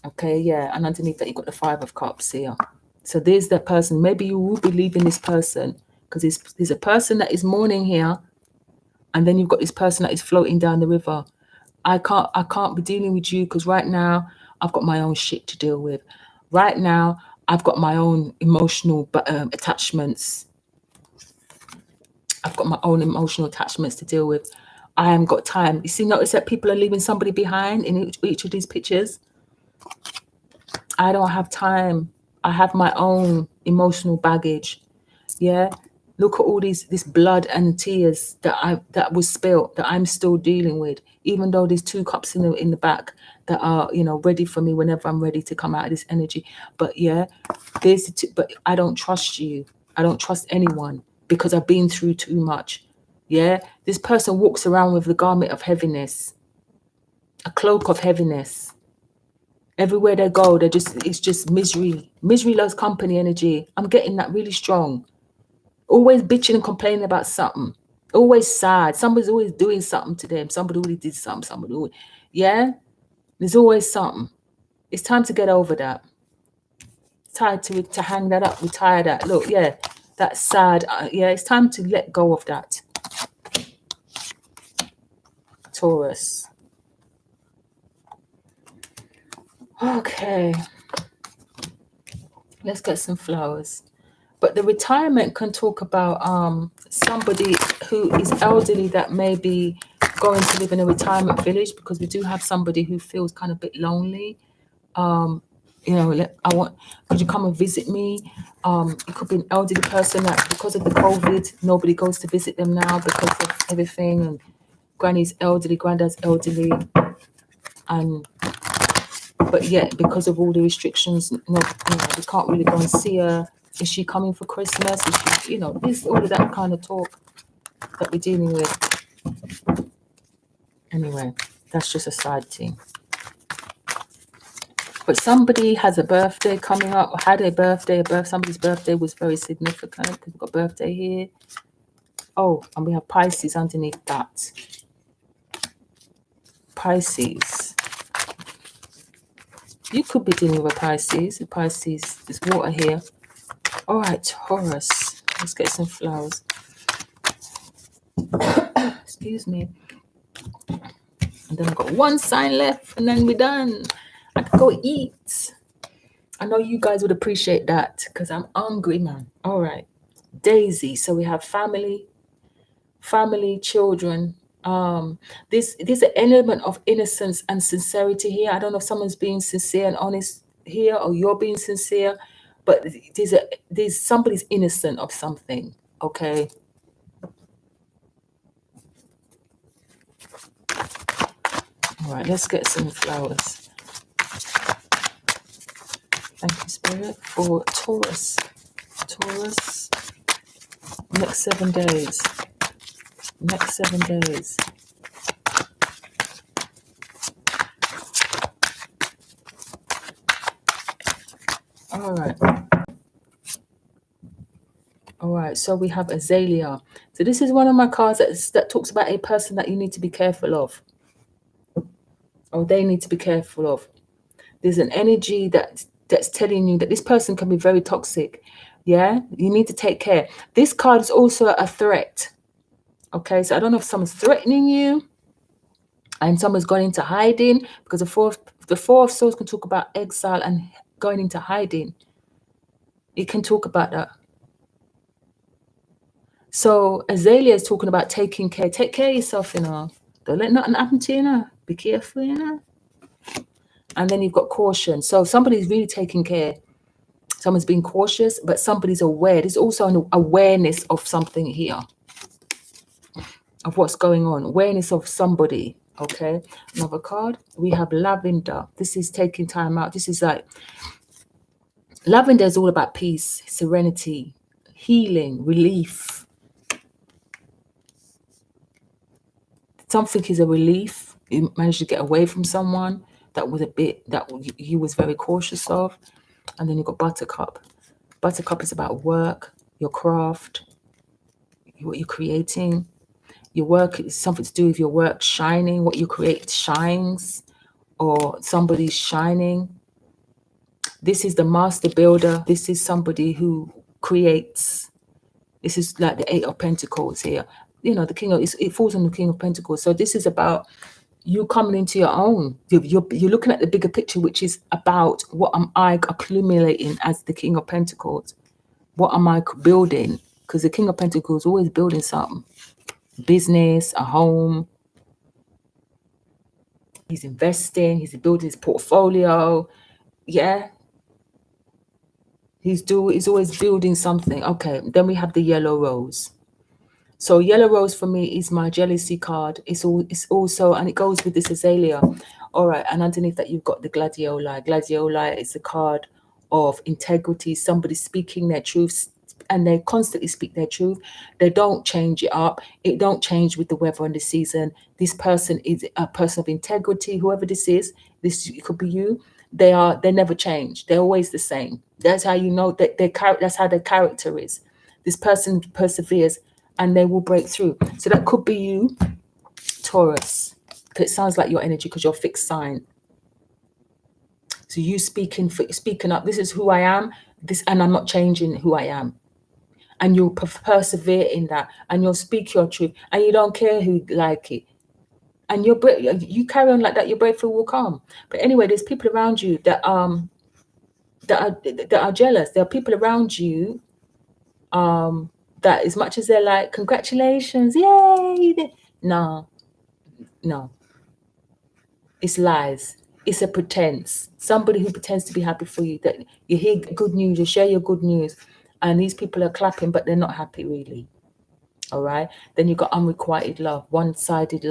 Okay, yeah, and underneath that, you've got the 5 of Cups here. So there's that person. Maybe you will be leaving this person, because there's a person that is mourning here, and then you've got this person that is floating down the river. I can't be dealing with you because right now I've got my own shit to deal with. Right now I've got my own emotional attachments. I've got my own emotional attachments to deal with. I haven't got time. You see, notice that people are leaving somebody behind in each of these pictures. I don't have time. I have my own emotional baggage. Yeah. Look at all this blood and tears that was spilt, that I'm still dealing with, even though there's 2 cups in the back that are, ready for me whenever I'm ready to come out of this energy. But yeah, but I don't trust you. I don't trust anyone because I've been through too much. Yeah. This person walks around with the garment of heaviness, a cloak of heaviness. Everywhere they go, it's just misery. Misery loves company energy. I'm getting that really strong. Always bitching and complaining about something. Always sad. Somebody's always doing something to them. Somebody already did something. Somebody always, yeah? There's always something. It's time to get over that. Tired to hang that up, retire that. Look, yeah, that's sad. Yeah, it's time to let go of that. Taurus. Okay. Let's get some flowers. But the retirement can talk about somebody who is elderly that may be going to live in a retirement village, because we do have somebody who feels kind of a bit lonely. You know, could you come and visit me? It could be an elderly person that, because of the COVID, nobody goes to visit them now because of everything. And granny's elderly, granddad's elderly, and but yet because of all the restrictions, we can't really go and see her. Is she coming for Christmas? Is she, this all of that kind of talk that we're dealing with. Anyway, that's just a side thing. But somebody has a birthday coming up, or had a birthday. Somebody's birthday was very significant, because we've got birthday here. Oh, and we have Pisces underneath that. Pisces. You could be dealing with a Pisces. A Pisces, there's water here. All right, Taurus. Let's get some flowers. Excuse me. And then I've got one sign left, and then we're done. I could go eat. I know you guys would appreciate that, because I'm hungry, man. All right. Dayz. So we have family, children. There's an element of innocence and sincerity here. I don't know if someone's being sincere and honest here, or you're being sincere, but there's somebody's innocent of something. Okay. All right, let's get some flowers. Thank you, Spirit, for Taurus. Taurus. Next 7 days. Next 7 days. All right. All right. So we have Azalea. So this is one of my cards that talks about a person that you need to be careful of. Or they need to be careful of. There's an energy that's telling you that this person can be very toxic. Yeah, you need to take care. This card is also a threat. Okay, so I don't know if someone's threatening you and someone's gone into hiding, because the four of swords can talk about exile and going into hiding. It can talk about that. So Azalea is talking about taking care. Take care of yourself, Don't let nothing happen to you, Be careful, And then you've got caution. So somebody's really taking care. Someone's being cautious, but somebody's aware. There's also an awareness of something here, of what's going on. Awareness of somebody. Okay. Another card. We have lavender. This is taking time out. This is like, lavender is all about peace, serenity, healing, relief. Something is a relief. You managed to get away from someone that was you was very cautious of. And then you've got buttercup. Buttercup is about work, your craft, what you're creating. Your work is something to do with your work shining. What you create shines, or somebody's shining. This is the master builder. This is somebody who creates. This is like the 8 of Pentacles here. The King of it falls on the King of Pentacles. So this is about you coming into your own. You're looking at the bigger picture, which is about what am I accumulating as the King of Pentacles? What am I building? Because the King of Pentacles is always building something. Business, a home. He's investing. He's building his portfolio. Yeah. He's always building something. Okay. Then we have the yellow rose. So yellow rose for me is my jealousy card. It's also, and it goes with this azalea. All right. And underneath that, you've got the gladioli. Gladioli is a card of integrity. Somebody speaking their truth, and they constantly speak their truth. They don't change it up. It don't change with the weather and the season. This person is a person of integrity. Whoever this is, it could be you. They never change. They're always the same. That's how you know that that's how their character is. This person perseveres. and they will break through. So that could be you, Taurus. It sounds like your energy because you're fixed sign. So you speaking up. This is who I am. And I'm not changing who I am. And you'll persevere in that, and you'll speak your truth, and you don't care who like it. And you carry on like that. Your breakthrough will come. But anyway, there's people around you that are jealous. There are people around you that, as much as they're like, congratulations, yay, no, it's lies. It's a pretense. Somebody who pretends to be happy for you, that you hear good news, you share your good news, and these people are clapping, but they're not happy really. All right. Then you've got unrequited love, one-sided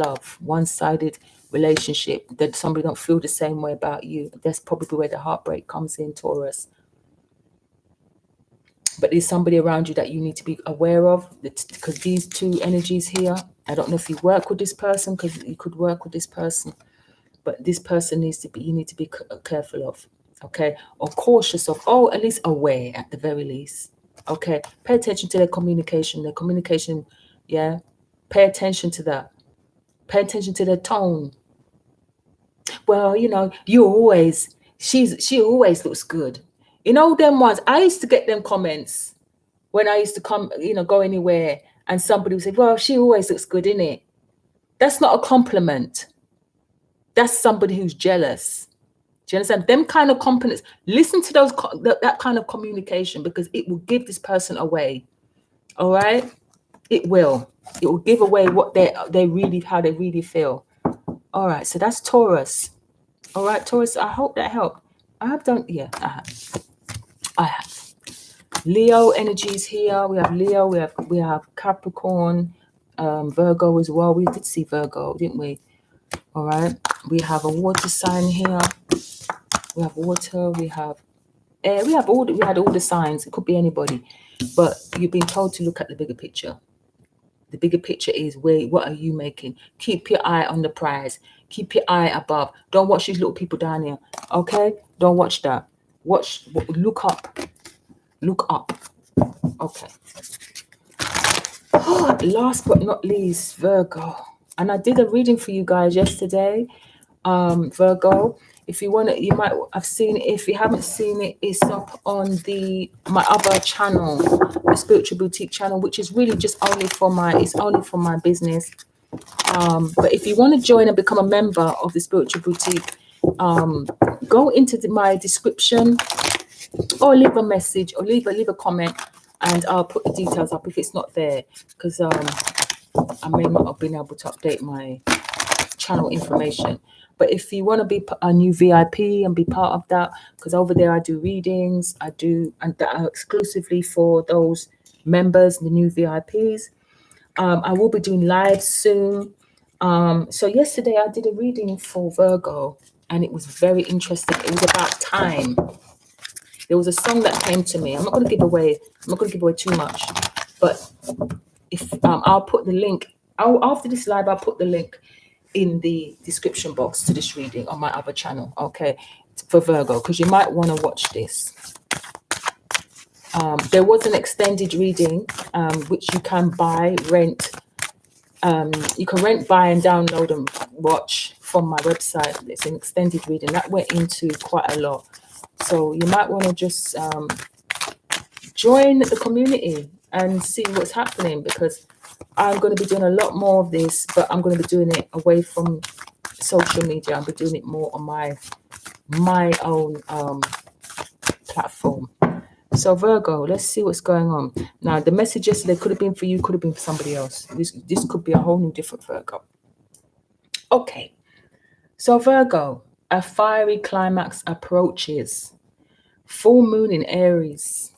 relationship, that somebody don't feel the same way about you. That's probably where the heartbreak comes in, Taurus. But there's somebody around you that you need to be aware of, because these two energies here, I don't know if you work with this person, because you could work with this person, but this person you need to be careful of, okay? Or cautious of, at least aware at the very least, okay? Pay attention to their communication, yeah? Pay attention to that. Pay attention to their tone. Well, she always looks good. Them ones, I used to get them comments when I used to come, go anywhere, and somebody would say, well, she always looks good, innit? That's not a compliment. That's somebody who's jealous. Do you understand? Them kind of compliments, listen to that kind of communication, because it will give this person away. All right? It will give away what how they really feel. All right, so that's Taurus. All right, Taurus, I hope that helped. I have. Leo energies here. We have Leo, we have Capricorn, Virgo as well. We did see Virgo, didn't we? All right. We have a water sign here. We have water, we have air, we had all the signs. It could be anybody. But you've been told to look at the bigger picture. The bigger picture is, what are you making? Keep your eye on the prize. Keep your eye above. Don't watch these little people down here. Okay? Don't watch that. Look up. Look up. Okay. Last but not least, Virgo. And I did a reading for you guys yesterday. Virgo. If you want it, you might have seen it. If you haven't seen it, it's up on my other channel, the Spiritual Boutique channel, which is really just only for my business. But if you want to join and become a member of the Spiritual Boutique, go into my description, or leave a message, or leave a comment, and I'll put the details up if it's not there, because I may not have been able to update my channel information. But if you want to be a new VIP and be part of that, because over there I do readings, and that are exclusively for those members, the new VIPs. I will be doing live soon. So yesterday I did a reading for Virgo, and it was very interesting. It was about time. There was a song that came to me. I'm not going to give away too much, but if I'll put the link. After this live, I'll put the link in the description box to this reading on my other channel, okay, for Virgo, because you might want to watch this. There was an extended reading, which you can rent. You can rent, buy, and download and watch from my website. It's an extended reading that went into quite a lot. So you might want to just join the community and see what's happening, because I'm going to be doing a lot more of this, but I'm going to be doing it away from social media. I'll be doing it more on my own platform. So Virgo, let's see what's going on. Now, the message yesterday could have been for you, could have been for somebody else. This could be a whole new different Virgo. Okay. So Virgo, a fiery climax approaches. Full moon in Aries.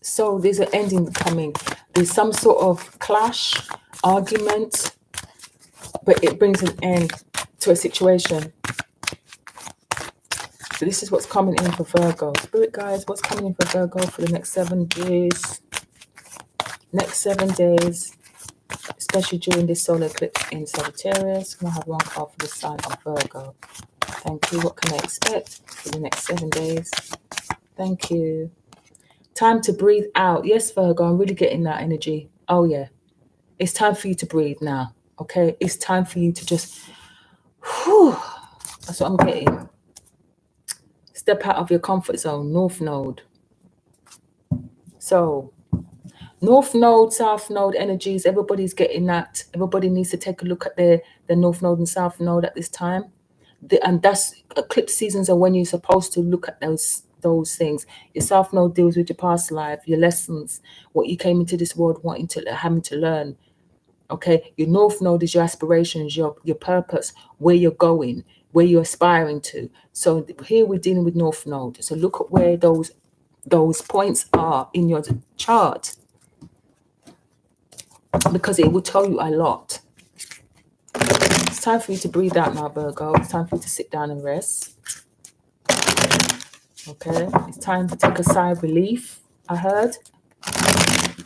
So there's an ending coming. There's some sort of clash, argument, but it brings an end to a situation. So this is what's coming in for Virgo. Spirit guides, what's coming in for Virgo for the next 7 days? Next 7 days, especially during this solar eclipse in Sagittarius. Can I have one card for the sign of Virgo? Thank you. What can I expect for the next 7 days? Thank you. Time to breathe out. Yes, Virgo, I'm really getting that energy. Oh yeah, it's time for you to breathe now. Okay, it's time for you to just, whew, that's what I'm getting. Step out of your comfort zone, North Node. So North Node, South Node energies, everybody's getting that. Everybody needs to take a look at their North Node and South Node at this time. And that's eclipse seasons are when you're supposed to look at those things. Your South Node deals with your past life, your lessons, what you came into this world having to learn. Okay, your North Node is your aspirations, your purpose, where you're going, where you're aspiring to. So here we're dealing with North Node. So look at where those points are in your chart, because it will tell you a lot. It's time for you to breathe out now, Virgo. It's time for you to sit down and rest. Okay, it's time to take a sigh of relief. I heard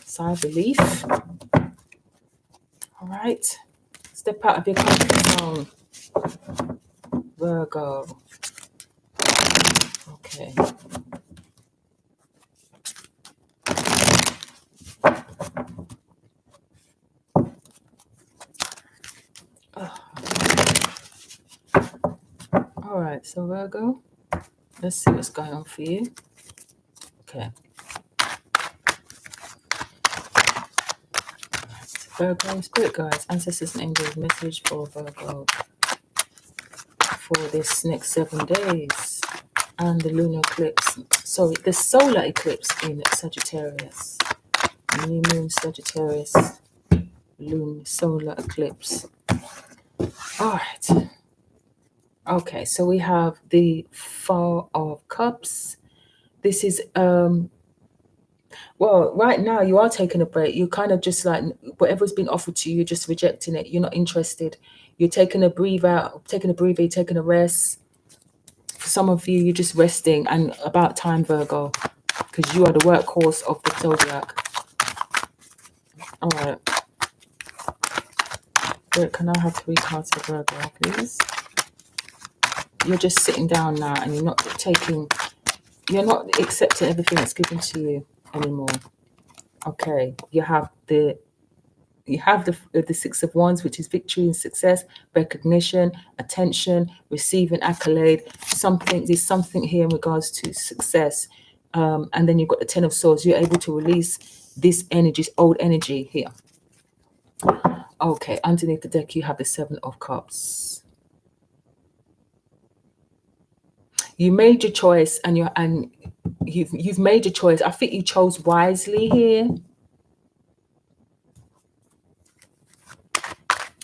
sigh of relief. All right, step out of your comfort zone, Virgo. Okay. All right, so Virgo, let's see what's going on for you. Okay. Virgo, Spirit guides, ancestors and angels, message for Virgo for this next 7 days. And the lunar eclipse, sorry, the solar eclipse in Sagittarius. New moon Sagittarius, solar eclipse. All right. Okay, so we have the Four of Cups. This is well, right now you are taking a break. You're kind of just like whatever's been offered to you, you're just rejecting it. You're not interested. You're taking a breather, taking a rest. For some of you, you're just resting, and about time, Virgo, because you are the workhorse of the zodiac. All right. Wait, can I have 3 cards for Virgo, please? You're just sitting down now, and you're not accepting everything that's given to you anymore. Okay, you have the 6 of Wands, which is victory and success, recognition, attention, receiving accolade. There's something here in regards to success. And then you've got the 10 of Swords. You're able to release this energy, this old energy here. Okay, underneath the deck, you have the 7 of Cups. You made your choice, and you've made your choice. I think you chose wisely here.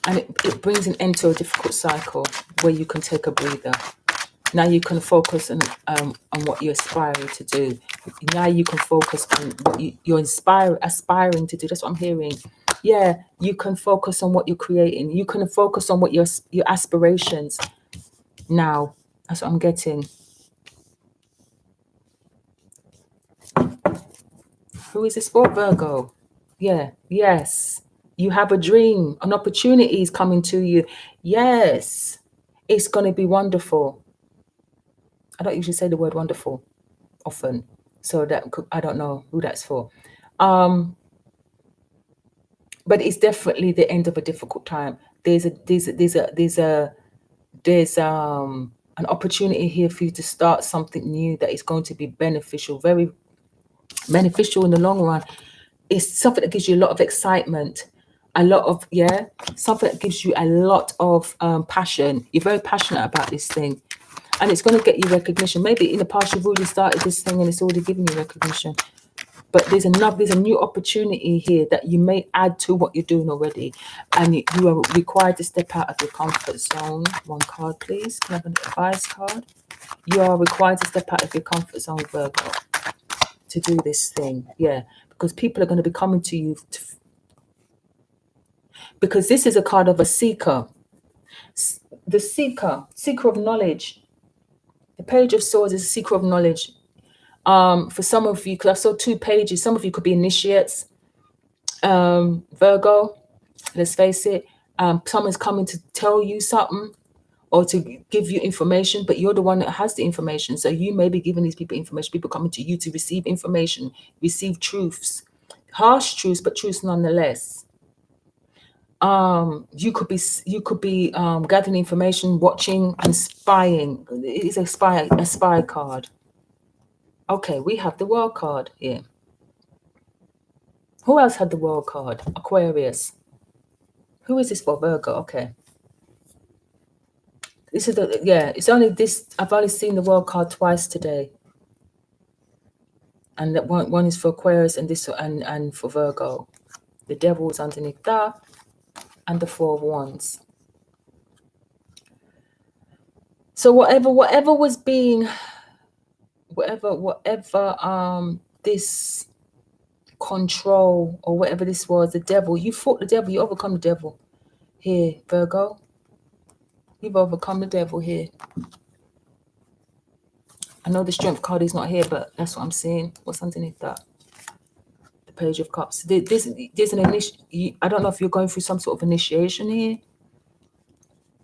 And it brings an end to a difficult cycle where you can take a breather. Now you can focus on what you're aspiring to do. Now you can focus on what you're aspiring to do. That's what I'm hearing. Yeah, you can focus on what you're creating. You can focus on what your aspirations. Now, that's what I'm getting. Who is this for, Virgo? Yeah, yes. You have a dream, an opportunity is coming to you. Yes, it's going to be wonderful. I don't usually say the word wonderful often, so that I don't know who that's for. But it's definitely the end of a difficult time. There's an opportunity here for you to start something new that is going to be beneficial, very beneficial in the long run. It's something that gives you a lot of excitement, something that gives you a lot of passion. You're very passionate about this thing, and it's going to get you recognition. Maybe in the past you've already started this thing and it's already given you recognition, but there's a new opportunity here that you may add to what you're doing already, and you are required to step out of your comfort zone. 1 card, please. Can I have an advice card? You are required to step out of your comfort zone, Virgo, to do this thing. Yeah, because people are going to be coming to you because this is a card of a seeker. The seeker of knowledge. The Page of Swords is a seeker of knowledge. For some of you, because I saw 2 pages, some of you could be initiates. Virgo, let's face it, someone's coming to tell you something or to give you information, but you're the one that has the information. So you may be giving these people information, people coming to you to receive information, receive truths, Harsh truths, but truths nonetheless. You could be gathering information, watching and spying. It's a spy card. Okay, we have the world card here. Who else had the world card? Aquarius. Who is this for? Virgo. Okay. This is the, yeah, it's only this. I've only seen the world card twice today. And that one is for Aquarius and this and for Virgo. The devil is underneath that, and the Four of Wands. So whatever was being, whatever this control or whatever this was, the devil, you fought the devil, you overcome the devil. Here, Virgo, you've overcome the devil here. I know the Strength card is not here, but that's what I'm seeing. What's underneath that? The Page of Cups. There's an I don't know if you're going through some sort of initiation here,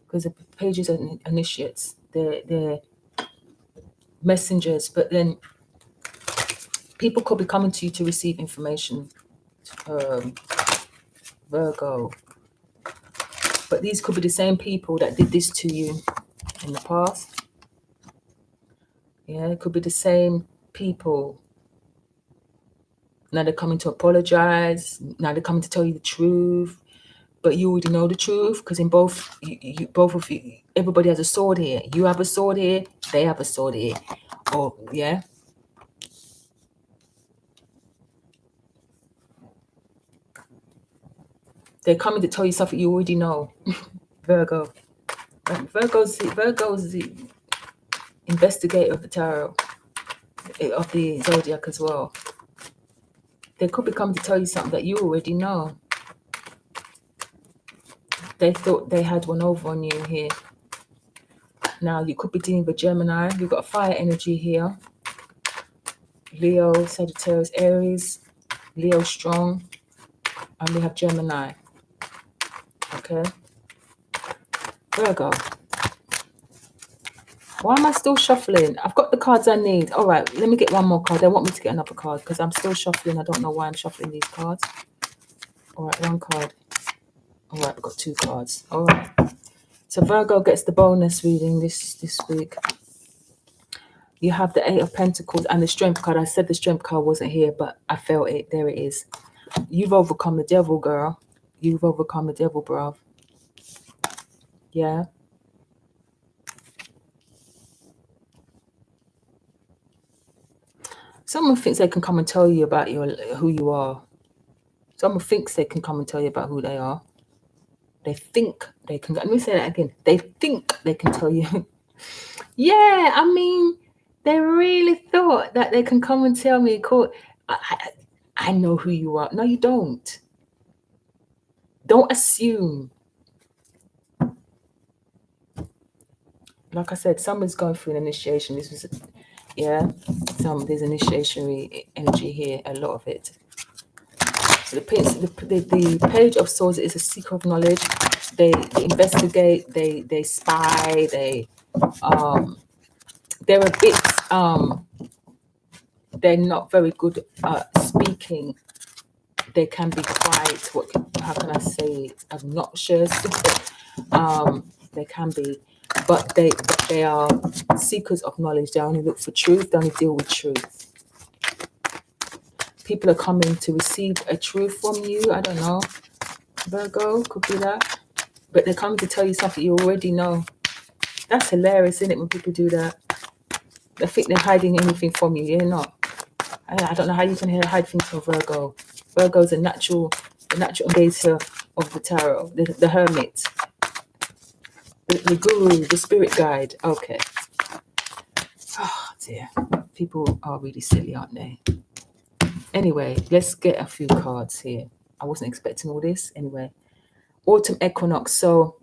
because the pages are initiates. They're messengers, but then people could be coming to you to receive information, Virgo. But these could be the same people that did this to you in the past. Yeah, it could be the same people. Now they're coming to apologize. Now they're coming to tell you the truth. But you already know the truth, because in both of you, everybody has a sword here. You have a sword here. They have a sword here. Oh, yeah. They're coming to tell you something you already know, Virgo. Virgo's the investigator of the tarot, of the zodiac as well. They could be coming to tell you something that you already know. They thought they had one over on you here. Now you could be dealing with Gemini. You've got a fire energy here. Leo, Sagittarius, Aries, Leo strong, and we have Gemini. Okay. Virgo. Why am I still shuffling? I've got the cards I need. All right, let me get one more card. They want me to get another card because I'm still shuffling. I don't know why I'm shuffling these cards. All right, one card. All right, we've got two cards. All right. So Virgo gets the bonus reading this week. You have the Eight of Pentacles and the Strength card. I said the Strength card wasn't here, but I felt it. There it is. You've overcome the devil, girl. You've overcome the devil, bruv. Yeah. Someone thinks they can come and tell you about who you are. Someone thinks they can come and tell you about who they are. They think they can. Let me say that again. They think they can tell you. Yeah, I mean, they really thought that they can come and tell me, I know who you are. No, you don't. Don't assume. Like I said, someone's going through an initiation. This was, yeah, there's initiation energy here, a lot of it. So the Page of Swords is a seeker of knowledge. They investigate, they spy, they're a bit, they're not very good at speaking. They can be quite, how can I say it, obnoxious. They can be, but they are seekers of knowledge. They only look for truth. They only deal with truth. People are coming to receive a truth from you. I don't know. Virgo, could be that. But they're coming to tell you something you already know. That's hilarious, isn't it, when people do that? They think they're hiding anything from you. You're not. I don't know how you can hide things from Virgo. Virgo is the natural gator of the tarot, the hermit, the guru, the spirit guide. Okay. Oh dear, people are really silly, aren't they? Anyway, let's get a few cards here. I wasn't expecting all this. Anyway, autumn equinox. So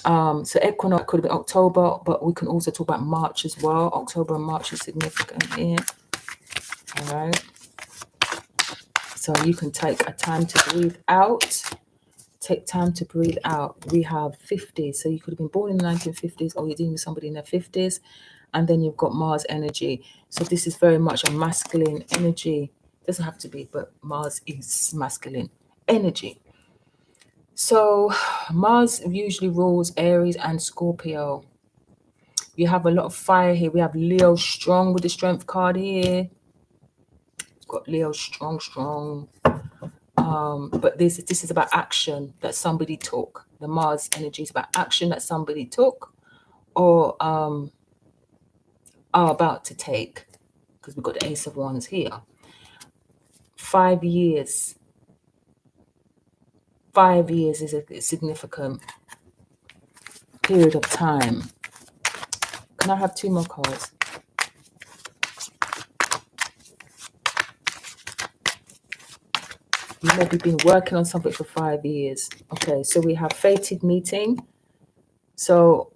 equinox could have been October, but we can also talk about March as well. October and March is significant here. All right. So you can take a time to breathe out. Take time to breathe out. We have 50s. So you could have been born in the 1950s, or you're dealing with somebody in their 50s. And then you've got Mars energy. So this is very much a masculine energy Doesn't have to be, but Mars is masculine energy. So Mars usually rules Aries and Scorpio. You have a lot of fire here. We have Leo strong with the strength card here. It's got Leo strong. But this is about action that somebody took. The Mars energy is about action that somebody took or are about to take, because we've got the Ace of Wands here. 5 years. 5 years is a significant period of time. Can I have 2 more cards? You've maybe been working on something for 5 years. Okay, so we have fated meeting. So,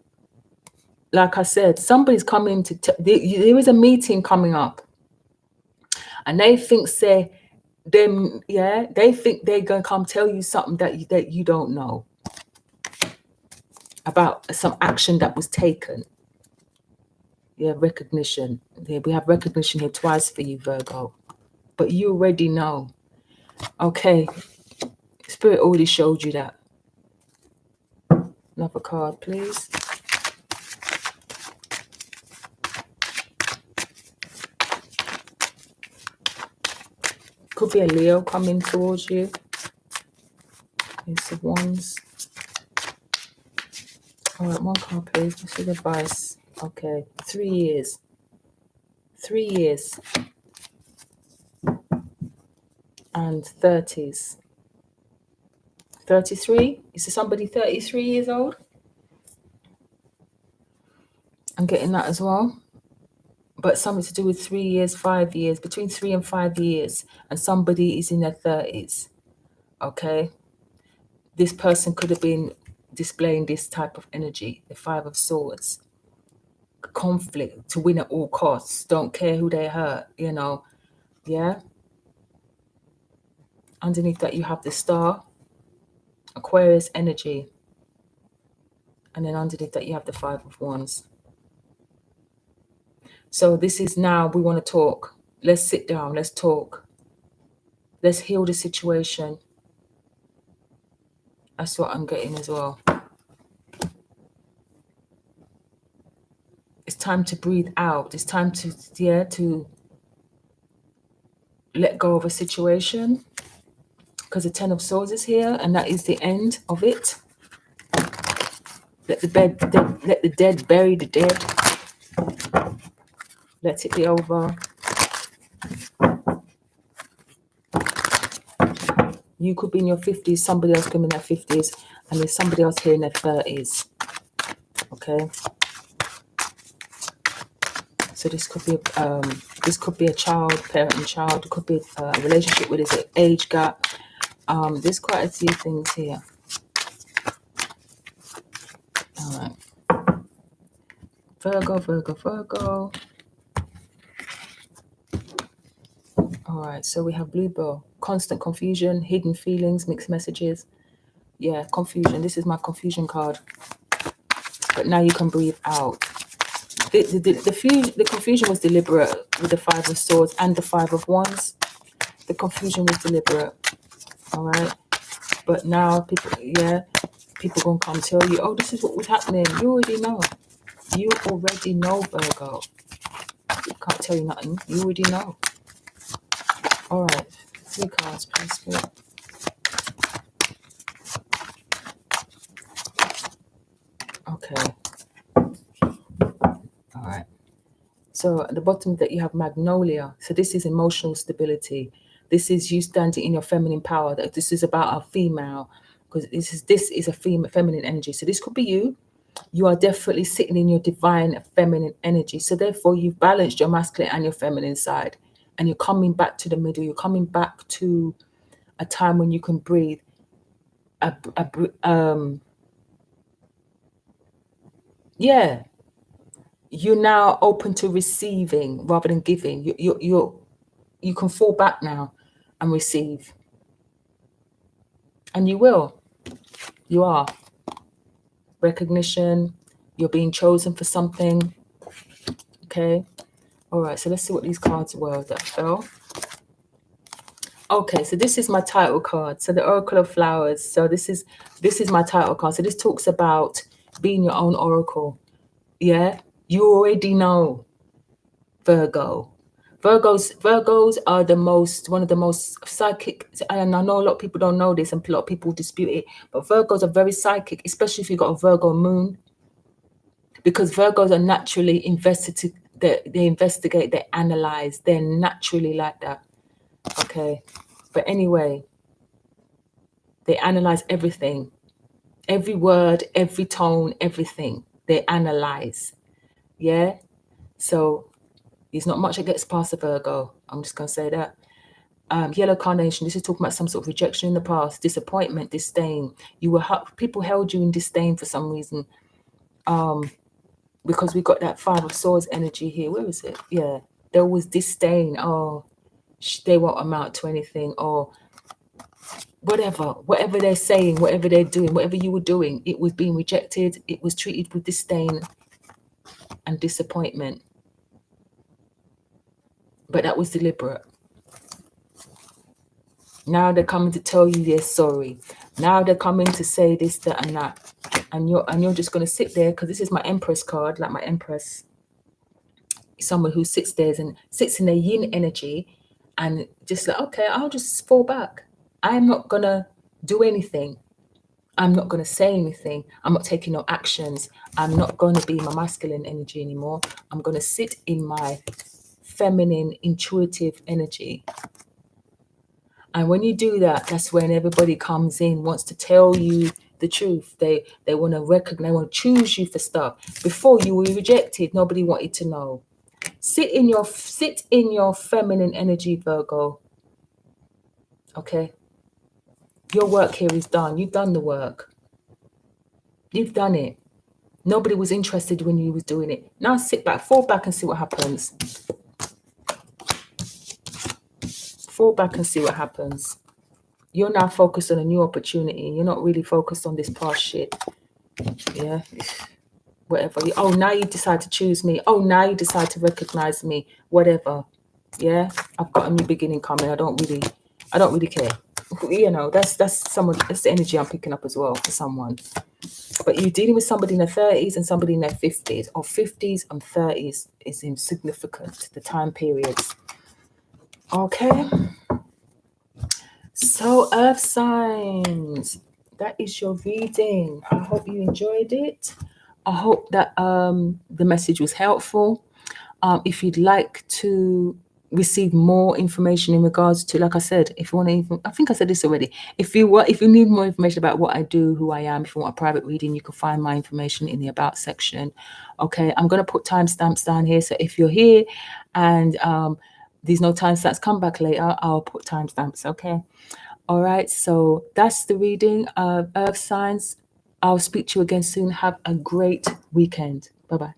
like I said, somebody's coming to, there is a meeting coming up. And they think they think they're going to come tell you something that you don't know about some action that was taken. Yeah, recognition. Yeah, we have recognition here twice for you, Virgo. But you already know. Okay. Spirit already showed you that. Another card, please. Could be a Leo coming towards you. Ace of Wands. All right, 1 card, please. What's your advice? Okay, 3 years. 3 years. And 30s. 33? Is there somebody 33 years old? I'm getting that as well. But something to do with 3 years, 5 years, between 3 and 5 years. And somebody is in their 30s. Okay? This person could have been displaying this type of energy, the 5 of Swords. Conflict, to win at all costs. Don't care who they hurt, you know. Yeah? Underneath that, you have the Star, Aquarius energy. And then underneath that, you have the 5 of Wands. So this is now, we want to talk. Let's sit down. Let's talk. Let's heal the situation. That's what I'm getting as well. It's time to breathe out. It's time to let go of a situation. Because the 10 of Swords is here, and that is the end of it. Let the dead bury the dead. Let it be over. You could be in your 50s, somebody else could be in their 50s, and there's somebody else here in their 30s. Okay. So this could be a child, parent and child. It could be a relationship with an age gap. There's quite a few things here. All right. Virgo. All right, so we have blue ball, constant confusion, hidden feelings, mixed messages. Yeah, confusion. This is my confusion card. But now you can breathe out. The confusion was deliberate with the 5 of Swords and the 5 of Wands. The confusion was deliberate. All right. But now people gonna come tell you, oh, this is what was happening. You already know. You already know, Virgo. Can't tell you nothing. You already know. All right. 3 cards, please, Spirit. Okay. All right. So at the bottom that you have Magnolia. So this is emotional stability. This is you standing in your feminine power. That this is about a female, because this is a feminine energy. So this could be you. You are definitely sitting in your divine feminine energy. So therefore, you've balanced your masculine and your feminine side, and you're coming back to the middle. You're coming back to a time when you can breathe. Yeah. You're now open to receiving rather than giving. You can fall back now and receive. And you will. You are. Recognition. You're being chosen for something. Okay. All right. So let's see what these cards were that fell. Okay, so this is my title card. So the Oracle of Flowers. So this is my title card. So this talks about being your own oracle. Yeah, you already know, Virgo. Virgos are one of the most psychic, and I know a lot of people don't know this, and a lot of people dispute it. But Virgos are very psychic, especially if you've got a Virgo moon, because Virgos are naturally invested. They investigate, they analyze. They're naturally like that. Okay, but anyway, they analyze everything, every word, every tone, everything. They analyze. Yeah. So there's not much that gets past a Virgo. I'm just gonna say that. Yellow carnation. This is talking about some sort of rejection in the past, disappointment, disdain. People held you in disdain for some reason. Because we got that Five of Swords energy here. Where is it? Yeah, there was disdain. Oh, they won't amount to anything, or whatever they're saying, whatever they're doing, whatever you were doing, it was being rejected. It was treated with disdain and disappointment. But that was deliberate. Now they're coming to tell you they're sorry. Now they're coming to say this, that, and that, and you're just gonna sit there, because this is my Empress card, like my Empress, someone who sits there and sits in their yin energy, and just like, okay, I'll just fall back. I'm not gonna do anything. I'm not gonna say anything. I'm not taking no actions. I'm not gonna be my masculine energy anymore. I'm gonna sit in my feminine, intuitive energy. And when you do that, that's when everybody comes in, wants to tell you the truth. They want to recognize, they want to choose you for stuff. Before, you were rejected. Nobody wanted to know. Sit in your feminine energy, Virgo. Okay? Your work here is done. You've done the work. You've done it. Nobody was interested when you was doing it. Now sit back, fall back and see what happens. Fall back and see what happens. You're now focused on a new opportunity. You're not really focused on this past shit. Yeah. Whatever. Oh, now you decide to choose me. Oh, now you decide to recognize me. Whatever. Yeah. I've got a new beginning coming. I don't really care. You know, that's the energy I'm picking up as well for someone. But you're dealing with somebody in their 30s and somebody in their 50s, or 50s and 30s is insignificant, the time periods. Okay. So, earth signs, that is your reading. I hope you enjoyed it. I hope that the message was helpful. If you'd like to receive more information in regards to, like I said, if you want to, I think I said this already. If you need more information about what I do, who I am, if you want a private reading, you can find my information in the About section. Okay, I'm going to put timestamps down here. So if you're here and there's no timestamps, come back later. I'll put timestamps. Okay. All right. So that's the reading of Earth Signs. I'll speak to you again soon. Have a great weekend. Bye-bye.